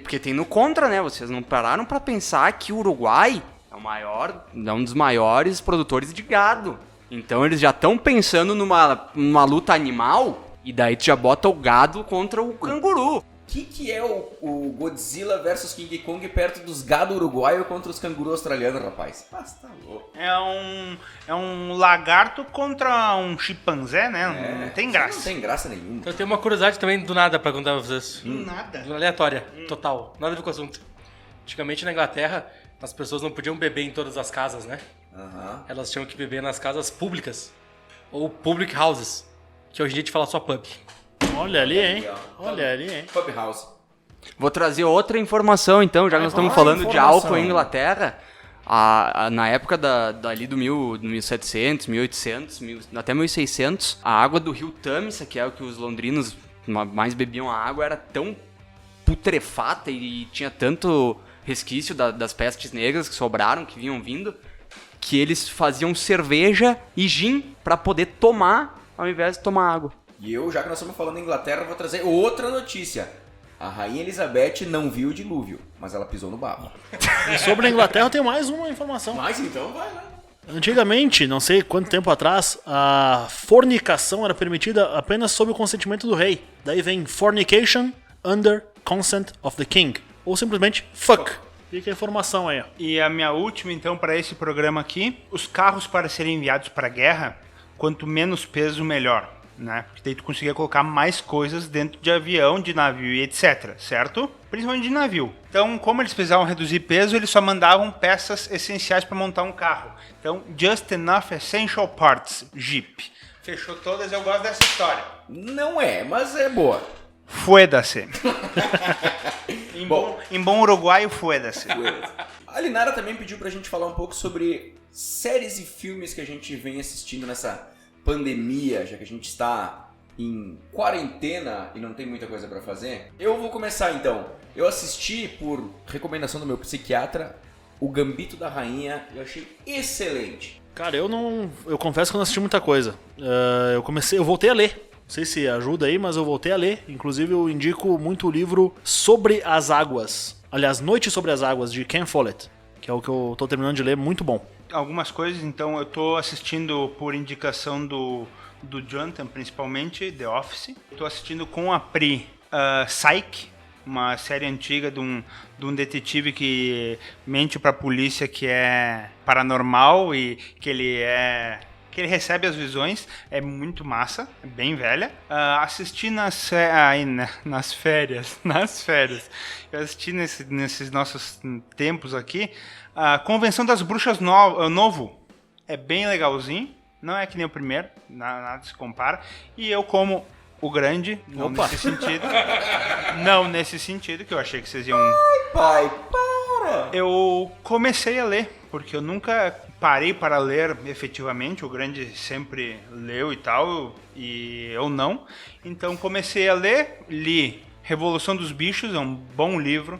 Porque tem no contra, né? Vocês não pararam pra pensar que o Uruguai é um dos maiores produtores de gado. Então eles já estão pensando numa luta animal. E daí tu já bota o gado contra o canguru. O que é o Godzilla versus King Kong perto dos gado uruguaio contra os canguru australianos, rapaz? Ah, você tá louco. É um lagarto contra um chimpanzé, né? Não tem graça. Não tem graça nenhuma. Então eu tenho uma curiosidade também do nada pra contar pra vocês. Nada. Aleatória, total. Nada a ver com o assunto. Antigamente na Inglaterra, as pessoas não podiam beber em todas as casas, né? Aham. Elas tinham que beber nas casas públicas. Ou public houses. Que hoje em dia a gente fala só pub. Olha ali, hein? Olha ali, hein? Pub House. Vou trazer outra informação, então, já que nós estamos falando de álcool em Inglaterra. Na época dali do 1700, 1800, até 1600, a água do rio Tâmisa, que é o que os londrinos mais bebiam a água, era tão putrefata e tinha tanto resquício das pestes negras que sobraram, que vinham vindo, que eles faziam cerveja e gin para poder tomar ao invés de tomar água. E eu, já que nós estamos falando em Inglaterra, vou trazer outra notícia. A Rainha Elizabeth não viu o dilúvio, mas ela pisou no barro. E sobre a Inglaterra eu tenho mais uma informação. Mas então vai lá. Antigamente, não sei quanto tempo atrás, a fornicação era permitida apenas sob o consentimento do rei. Daí vem fornication under consent of the king. Ou simplesmente fuck. Fica a informação aí, ó. E a minha última, então, para esse programa aqui. Os carros para serem enviados para a guerra, quanto menos peso, melhor. né? Porque daí tu conseguia colocar mais coisas dentro de avião, de navio e etc, certo? Principalmente de navio. Então, como eles precisavam reduzir peso, eles só mandavam peças essenciais para montar um carro. Então, just enough essential parts, Jeep. Fechou todas, eu gosto dessa história. Não é, mas é boa. Fueda-se. Em bom uruguaio, fueda-se. A Linara também pediu pra gente falar um pouco sobre séries e filmes que a gente vem assistindo nessa pandemia, já que a gente está em quarentena e não tem muita coisa pra fazer. Eu vou começar então. Eu assisti, por recomendação do meu psiquiatra, O Gambito da Rainha e eu achei excelente. Cara, eu confesso que eu não assisti muita coisa. Eu voltei a ler. Não sei se ajuda aí, mas eu voltei a ler. Inclusive eu indico muito o livro Sobre as Águas. Aliás, Noite sobre as Águas, de Ken Follett, que é o que eu tô terminando de ler, muito bom. Algumas coisas, então eu tô assistindo por indicação do Jonathan, principalmente, The Office. Tô assistindo com a Pri Psyche, uma série antiga de um detetive que mente pra polícia que é paranormal e que ele recebe as visões. É muito massa, é bem velha. Assisti nas férias. Eu assisti nesses nossos tempos aqui a Convenção das Bruxas novo. É bem legalzinho. Não é que nem o primeiro, nada se compara. E eu como o grande, nesse sentido. Não nesse sentido, que eu achei que vocês iam... Pai, para! Eu comecei a ler, porque eu nunca parei para ler efetivamente. O grande sempre leu e tal, e eu não. Então comecei a ler, li Revolução dos Bichos, é um bom livro.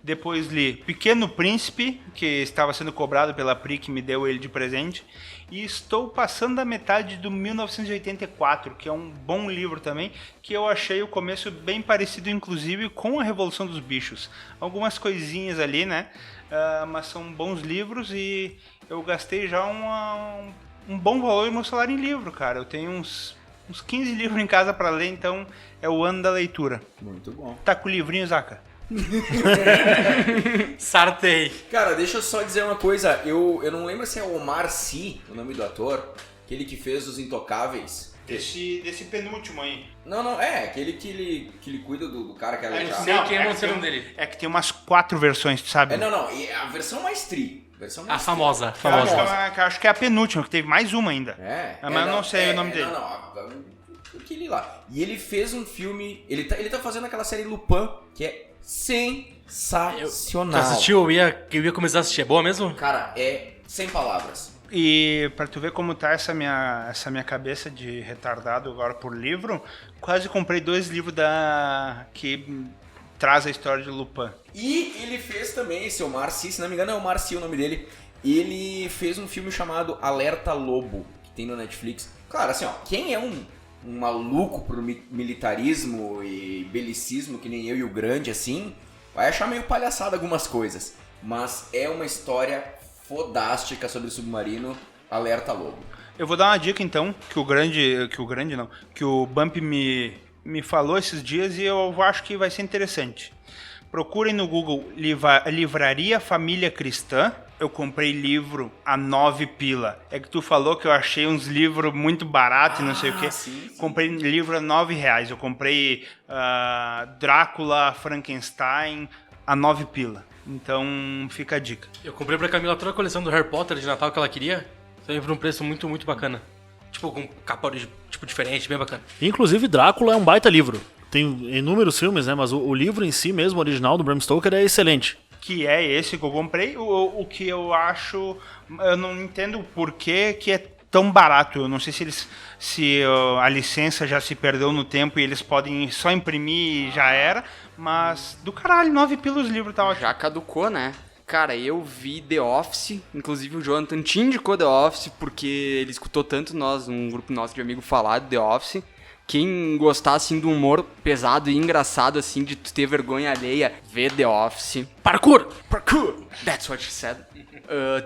Depois li Pequeno Príncipe, que estava sendo cobrado pela Pri, que me deu ele de presente. E estou passando da metade do 1984, que é um bom livro também, que eu achei o começo bem parecido, inclusive, com a Revolução dos Bichos. Algumas coisinhas ali, né? Mas são bons livros e eu gastei já um bom valor no meu salário em livro, cara. Eu tenho uns 15 livros em casa para ler, então é o ano da leitura. Muito bom. Tá com o livrinho, Zaca? Sartei. Cara, deixa eu só dizer uma coisa. Eu não lembro se é Omar Sy, o nome do ator, aquele que fez Os Intocáveis. Desse penúltimo aí. Não, aquele que ele cuida do cara que é Eu aleijado. não sei quem é o nome dele. É que tem umas 4 versões, tu sabe? Não, e a versão mais tri. A famosa. Eu acho que é a penúltima, que teve mais uma ainda. Mas eu não sei o nome dele. Aquele lá. E ele fez um filme. Ele tá fazendo aquela série Lupin, que é sensacional. Tu assistiu? Eu ia começar a assistir. É boa mesmo? Cara, é sem palavras. E pra tu ver como tá essa minha cabeça de retardado agora por livro, quase comprei 2 livros que traz a história de Lupin. E ele fez também, esse Omar Sy, se não me engano é Omar Sy o nome dele, ele fez um filme chamado Alerta Lobo, que tem no Netflix. Claro, assim, ó, quem é um maluco pro militarismo e belicismo, que nem eu e o grande, assim, vai achar meio palhaçada algumas coisas. Mas é uma história fodástica sobre o submarino Alerta Lobo. Eu vou dar uma dica então, que o Bump me falou esses dias e eu acho que vai ser interessante. Procurem no Google Livraria Família Cristã. Eu comprei livro a 9 pila. É que tu falou que eu achei uns livros muito baratos e não sei o quê. Sim. Comprei livro a R$9. Eu comprei Drácula, Frankenstein a 9 pila. Então fica a dica. Eu comprei pra Camila toda a coleção do Harry Potter de Natal que ela queria. Saiu por um preço muito, muito bacana. Tipo, com capa tipo diferente, bem bacana. Inclusive, Drácula é um baita livro. Tem inúmeros filmes, né? Mas o livro em si mesmo, original do Bram Stoker, é excelente. Que é esse que eu comprei. O que eu acho... Eu não entendo por que é tão barato. Eu não sei se a licença já se perdeu no tempo e eles podem só imprimir e já era. Mas do caralho, 9 pilas o livro tá ótimo. Já caducou, né? Cara, eu vi The Office, inclusive o Jonathan te indicou The Office, porque ele escutou tanto um grupo nosso de amigos falar de The Office. Quem gostar, assim, do humor pesado e engraçado, assim, de ter vergonha alheia, vê The Office. Parkour! That's what she said.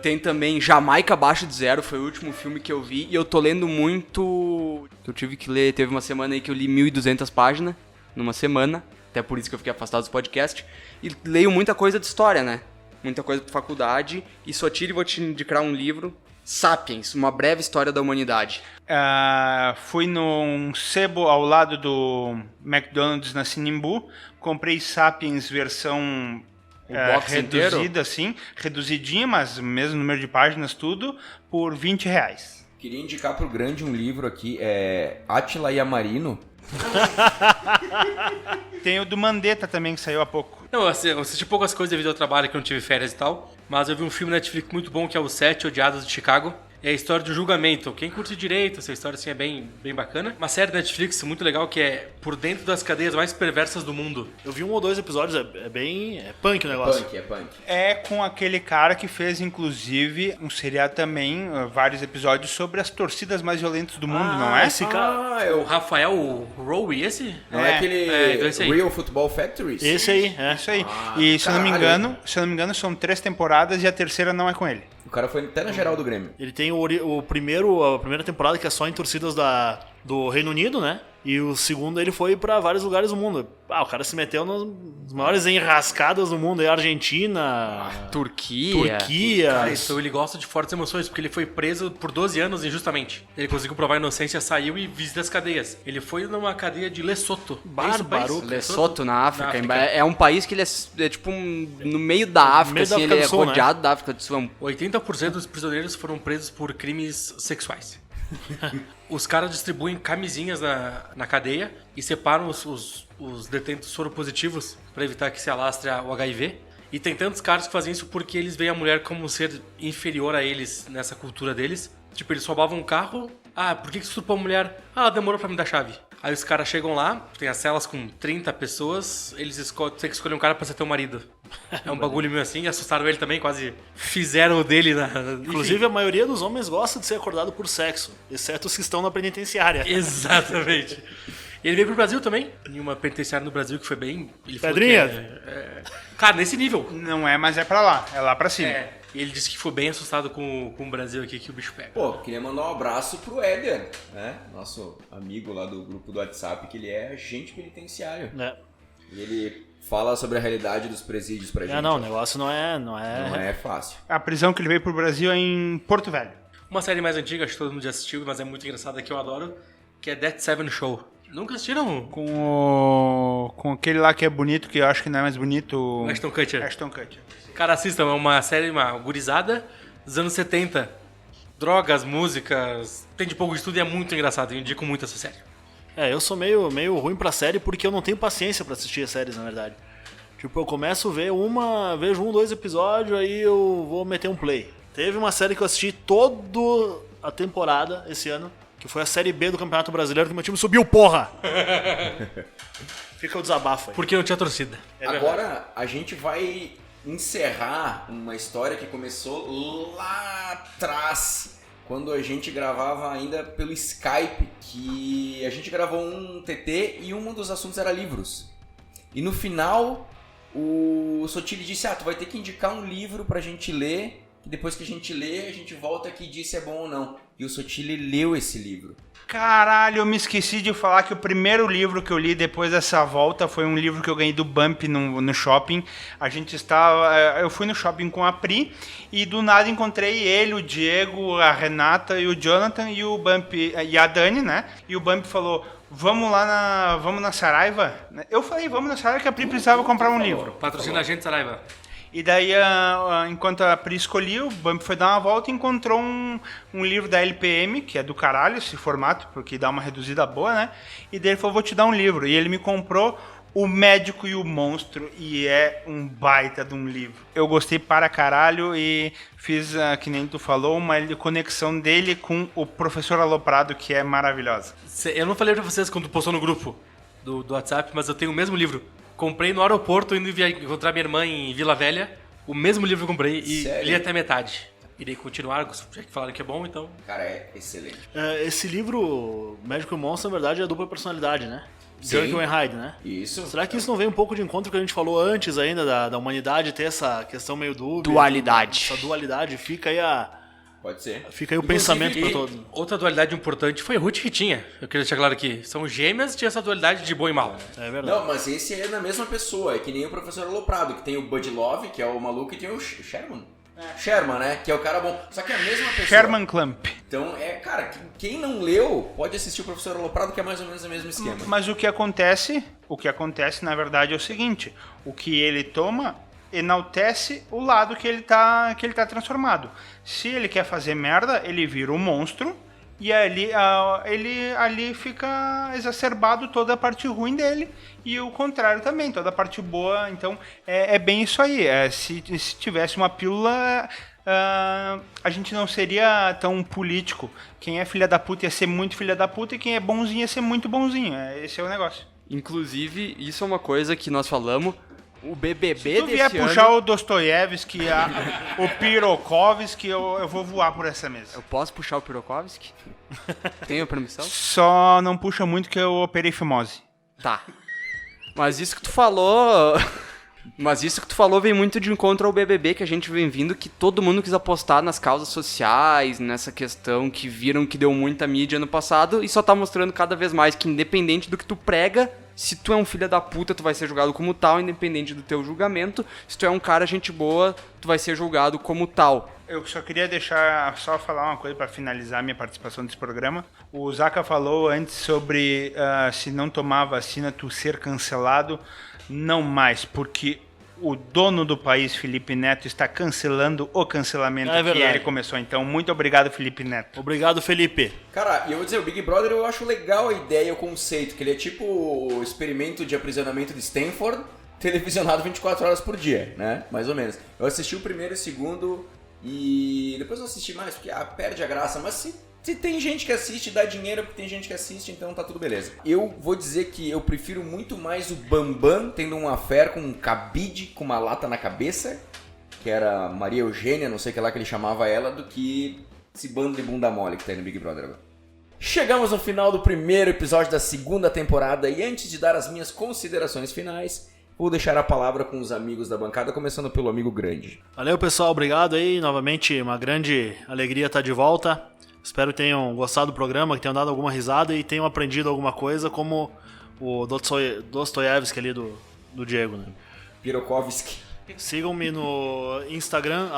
Tem também Jamaica Abaixo de Zero, foi o último filme que eu vi, e eu tô lendo muito... Eu tive que ler, teve uma semana aí que eu li 1.200 páginas, numa semana, até por isso que eu fiquei afastado dos podcasts, e leio muita coisa de história, né? Muita coisa pra faculdade, e Sotile, vou te indicar um livro, Sapiens, uma breve história da humanidade. Fui num sebo ao lado do McDonald's na Sinimbu, comprei Sapiens versão box reduzida, inteiro? assim, reduzidinha, mas mesmo número de páginas, tudo, por R$20. Queria indicar pro Grande um livro aqui, Átila Yamarino. Tem o do Mandetta também, que saiu há pouco. Não, eu assisti poucas coisas devido ao trabalho, que eu não tive férias e tal. Mas eu vi um filme na Netflix muito bom, que é Os 7 Odiados de Chicago. É a história do julgamento. Quem curte direito, essa história assim é bem bacana. Uma série da Netflix muito legal, que é Por Dentro das Cadeias Mais Perversas do Mundo. Eu vi 1 ou 2 episódios, é punk o negócio. É punk. É com aquele cara que fez, inclusive, um seriado também, vários episódios sobre as torcidas mais violentas do mundo, não é? Esse cara... É O Rafael Rowe, esse? Não é aquele então esse aí. Real Football Factories? Esse aí, é. Isso aí. E se eu não me engano, são 3 temporadas e a terceira não é com ele. O cara foi até na geral do Grêmio. Ele tem a primeira temporada que é só em torcidas do Reino Unido, né? E o segundo ele foi pra vários lugares do mundo. O cara se meteu nas maiores enrascadas do mundo. Aí Argentina, Turquia. Cara, então ele gosta de fortes emoções, porque ele foi preso por 12 anos injustamente. Ele conseguiu provar a inocência, saiu e visita as cadeias. Ele foi numa cadeia de Lesotho. Bárbaro. Lesotho, na África. Na África. É um país que ele é tipo no meio da África, meio da assim, África ele do é Sul, né? rodeado da África do Sul. 80% dos prisioneiros foram presos por crimes sexuais. Os caras distribuem camisinhas na cadeia e separam os detentos soropositivos para evitar que se alastre o HIV. E tem tantos caras que fazem isso porque eles veem a mulher como um ser inferior a eles nessa cultura deles. Tipo, eles roubavam um carro. Por que você estuprou a mulher? Demorou pra me dar chave. Aí os caras chegam lá, tem as celas com 30 pessoas, eles têm que escolher um cara pra ser teu marido. É um bagulho meio assim, assustaram ele também, quase fizeram o dele Inclusive, a maioria dos homens gosta de ser acordado por sexo, exceto os que estão na penitenciária. Exatamente. Ele veio pro Brasil também, em uma penitenciária no Brasil que foi bem... Ele falou Pedrinha? que cara, nesse nível. Não é, mas é pra lá. É lá pra cima. E ele disse que foi bem assustado com o Brasil aqui, que o bicho pega. Pô, queria mandar um abraço pro Éder, né? Nosso amigo lá do grupo do WhatsApp, que ele é agente penitenciário. E ele fala sobre a realidade dos presídios pra gente. Não, o negócio não é... Não é fácil. A prisão que ele veio pro Brasil é em Porto Velho. Uma série mais antiga, acho que todo mundo já assistiu, mas é muito engraçada, que eu adoro, que é That Seven Show. Nunca assistiram? Com aquele lá que é bonito, que eu acho que não é mais bonito. Ashton Kutcher. Ashton Kutcher. Cara, assistam, é uma série, uma gurizada dos anos 70. Drogas, músicas, tem de pouco de tudo e é muito engraçado, eu indico muito essa série. Eu sou meio ruim pra série porque eu não tenho paciência pra assistir as séries, na verdade. Tipo, eu começo a ver vejo 1, 2 episódios, aí eu vou meter um play. Teve uma série que eu assisti toda a temporada esse ano, que foi a Série B do Campeonato Brasileiro, que meu time subiu, porra! Fica o desabafo aí. Porque não tinha torcida. Agora a gente vai encerrar uma história que começou lá atrás, quando a gente gravava ainda pelo Skype, que a gente gravou um TT e um dos assuntos era livros. E no final, o Sotile disse, tu vai ter que indicar um livro pra gente ler, que depois que a gente lê, a gente volta aqui e diz se é bom ou não. E o Sotile leu esse livro. Caralho, eu me esqueci de falar que o primeiro livro que eu li depois dessa volta foi um livro que eu ganhei do Bump no shopping. Eu fui no shopping com a Pri e do nada encontrei ele, o Diego, a Renata e o Jonathan e o Bump e a Dani, né? E o Bump falou: vamos na Saraiva? Eu falei, vamos na Saraiva, que a Pri precisava comprar um livro. Patrocina a gente, Saraiva. E daí, enquanto a Pri escolhia, o Bump foi dar uma volta e encontrou um livro da LPM, que é do caralho esse formato, porque dá uma reduzida boa, né? E daí ele falou, vou te dar um livro. E ele me comprou O Médico e o Monstro, e é um baita de um livro. Eu gostei para caralho e fiz, que nem tu falou, uma conexão dele com o Professor Aloprado, que é maravilhosa. Eu não falei pra vocês quando postou no grupo do WhatsApp, mas eu tenho o mesmo livro. Comprei no aeroporto, indo encontrar minha irmã em Vila Velha. O mesmo livro eu comprei e li até metade. Irei continuar, já que falaram que é bom, então... Cara, é excelente. Esse livro, Médico e o Monstro, na verdade, é a dupla personalidade, né? Sim. Jekyll e Hyde, né? Isso. Será que isso não vem um pouco de encontro que a gente falou antes ainda, da humanidade ter essa questão meio dúbia? Dualidade. Essa dualidade, fica aí Pode ser. Fica aí o pensamento pra todos. Outra dualidade importante foi Ruth e Ritinha. Eu queria deixar claro aqui. São gêmeas e tinha essa dualidade de bom e mal. É verdade. Não, mas esse é na mesma pessoa. É que nem o Professor Aloprado, que tem o Bud Love, que é o maluco, e tem o Sherman. Sherman, né? Que é o cara bom. Só que é a mesma pessoa. Sherman Clamp. Então, cara, quem não leu pode assistir o Professor Aloprado, que é mais ou menos o mesmo esquema. Mas o que acontece, na verdade, é o seguinte: o que ele toma enaltece o lado que ele tá transformado. Se ele quer fazer merda, ele vira um monstro e ele ali fica exacerbado toda a parte ruim dele e o contrário também, toda a parte boa. Então é bem isso aí. Se tivesse uma pílula, a gente não seria tão político. Quem é filha da puta ia ser muito filha da puta e quem é bonzinho ia ser muito bonzinho. Esse é o negócio. Inclusive, isso é uma coisa que nós falamos. O BBB Se tu desse vier ano... puxar o Dostoiévski, o Pirokovski, eu vou voar por essa mesa. Eu posso puxar o Pirokovski? Tenho permissão? Só não puxa muito que eu operei fimose. Tá. Mas isso que tu falou vem muito de encontro ao BBB que a gente vem vindo, que todo mundo quis apostar nas causas sociais, nessa questão que viram que deu muita mídia no passado e só tá mostrando cada vez mais que independente do que tu prega, se tu é um filho da puta, tu vai ser julgado como tal, independente do teu julgamento. Se tu é um cara gente boa, tu vai ser julgado como tal. Eu só queria só falar uma coisa para finalizar minha participação nesse programa. O Zaka falou antes sobre se não tomar vacina, tu ser cancelado. Não mais, porque o dono do país, Felipe Neto, está cancelando o cancelamento que ele começou. Então, muito obrigado, Felipe Neto. Obrigado, Felipe. Cara, e eu vou dizer, o Big Brother eu acho legal a ideia, o conceito, que ele é tipo o experimento de aprisionamento de Stanford, televisionado 24 horas por dia, né? Mais ou menos. Eu assisti o primeiro e o segundo e depois não assisti mais, porque perde a graça, mas se tem gente que assiste, dá dinheiro porque tem gente que assiste, então tá tudo beleza. Eu vou dizer que eu prefiro muito mais o Bambam tendo um affair com um cabide com uma lata na cabeça, que era Maria Eugênia, não sei o que lá que ele chamava ela, do que esse bando de bunda mole que tá aí no Big Brother agora. Chegamos ao final do primeiro episódio da segunda temporada e antes de dar as minhas considerações finais, vou deixar a palavra com os amigos da bancada, começando pelo amigo grande. Valeu, pessoal, obrigado aí, novamente uma grande alegria estar de volta. Espero que tenham gostado do programa, que tenham dado alguma risada e tenham aprendido alguma coisa, como o Dostoiévski ali do Diego, né? Pirokovski. Sigam-me no Instagram,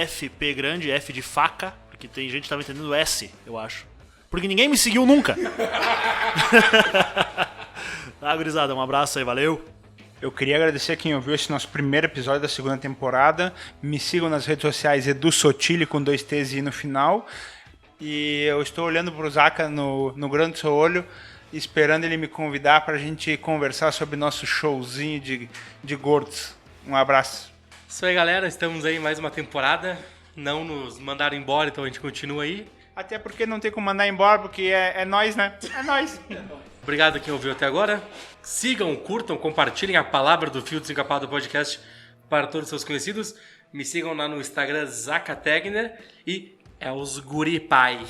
@fpgrande, F de faca, porque tem gente que tava entendendo S, eu acho. Porque ninguém me seguiu nunca. Tá, gurizada, um abraço aí, valeu. Eu queria agradecer a quem ouviu esse nosso primeiro episódio da segunda temporada. Me sigam nas redes sociais, Edu Sotile, com 2 T's no final. E eu estou olhando pro Zaka no grande seu olho, esperando ele me convidar pra gente conversar sobre nosso showzinho de gordos. Um abraço. Isso aí, galera. Estamos aí em mais uma temporada. Não nos mandaram embora, então a gente continua aí. Até porque não tem como mandar embora, porque é nós, né? É nós. Obrigado a quem ouviu até agora. Sigam, curtam, compartilhem a palavra do Fio Desencapado Podcast para todos os seus conhecidos. Me sigam lá no Instagram, Zaka Tegner. E é os guri pai.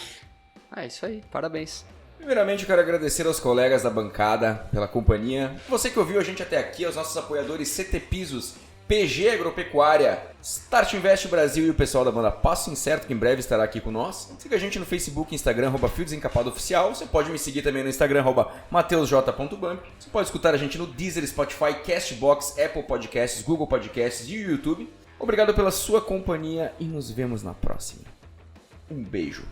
É isso aí, parabéns. Primeiramente, eu quero agradecer aos colegas da bancada pela companhia. Você que ouviu a gente até aqui, aos nossos apoiadores CT Pisos, PG Agropecuária, Start Invest Brasil e o pessoal da banda Passo Incerto, que em breve estará aqui com nós. Siga a gente no Facebook e Instagram, @Fio Desencapado Oficial. Você pode me seguir também no Instagram, @MatheusJ.Bump. Você pode escutar a gente no Deezer, Spotify, Castbox, Apple Podcasts, Google Podcasts e YouTube. Obrigado pela sua companhia e nos vemos na próxima. Um beijo.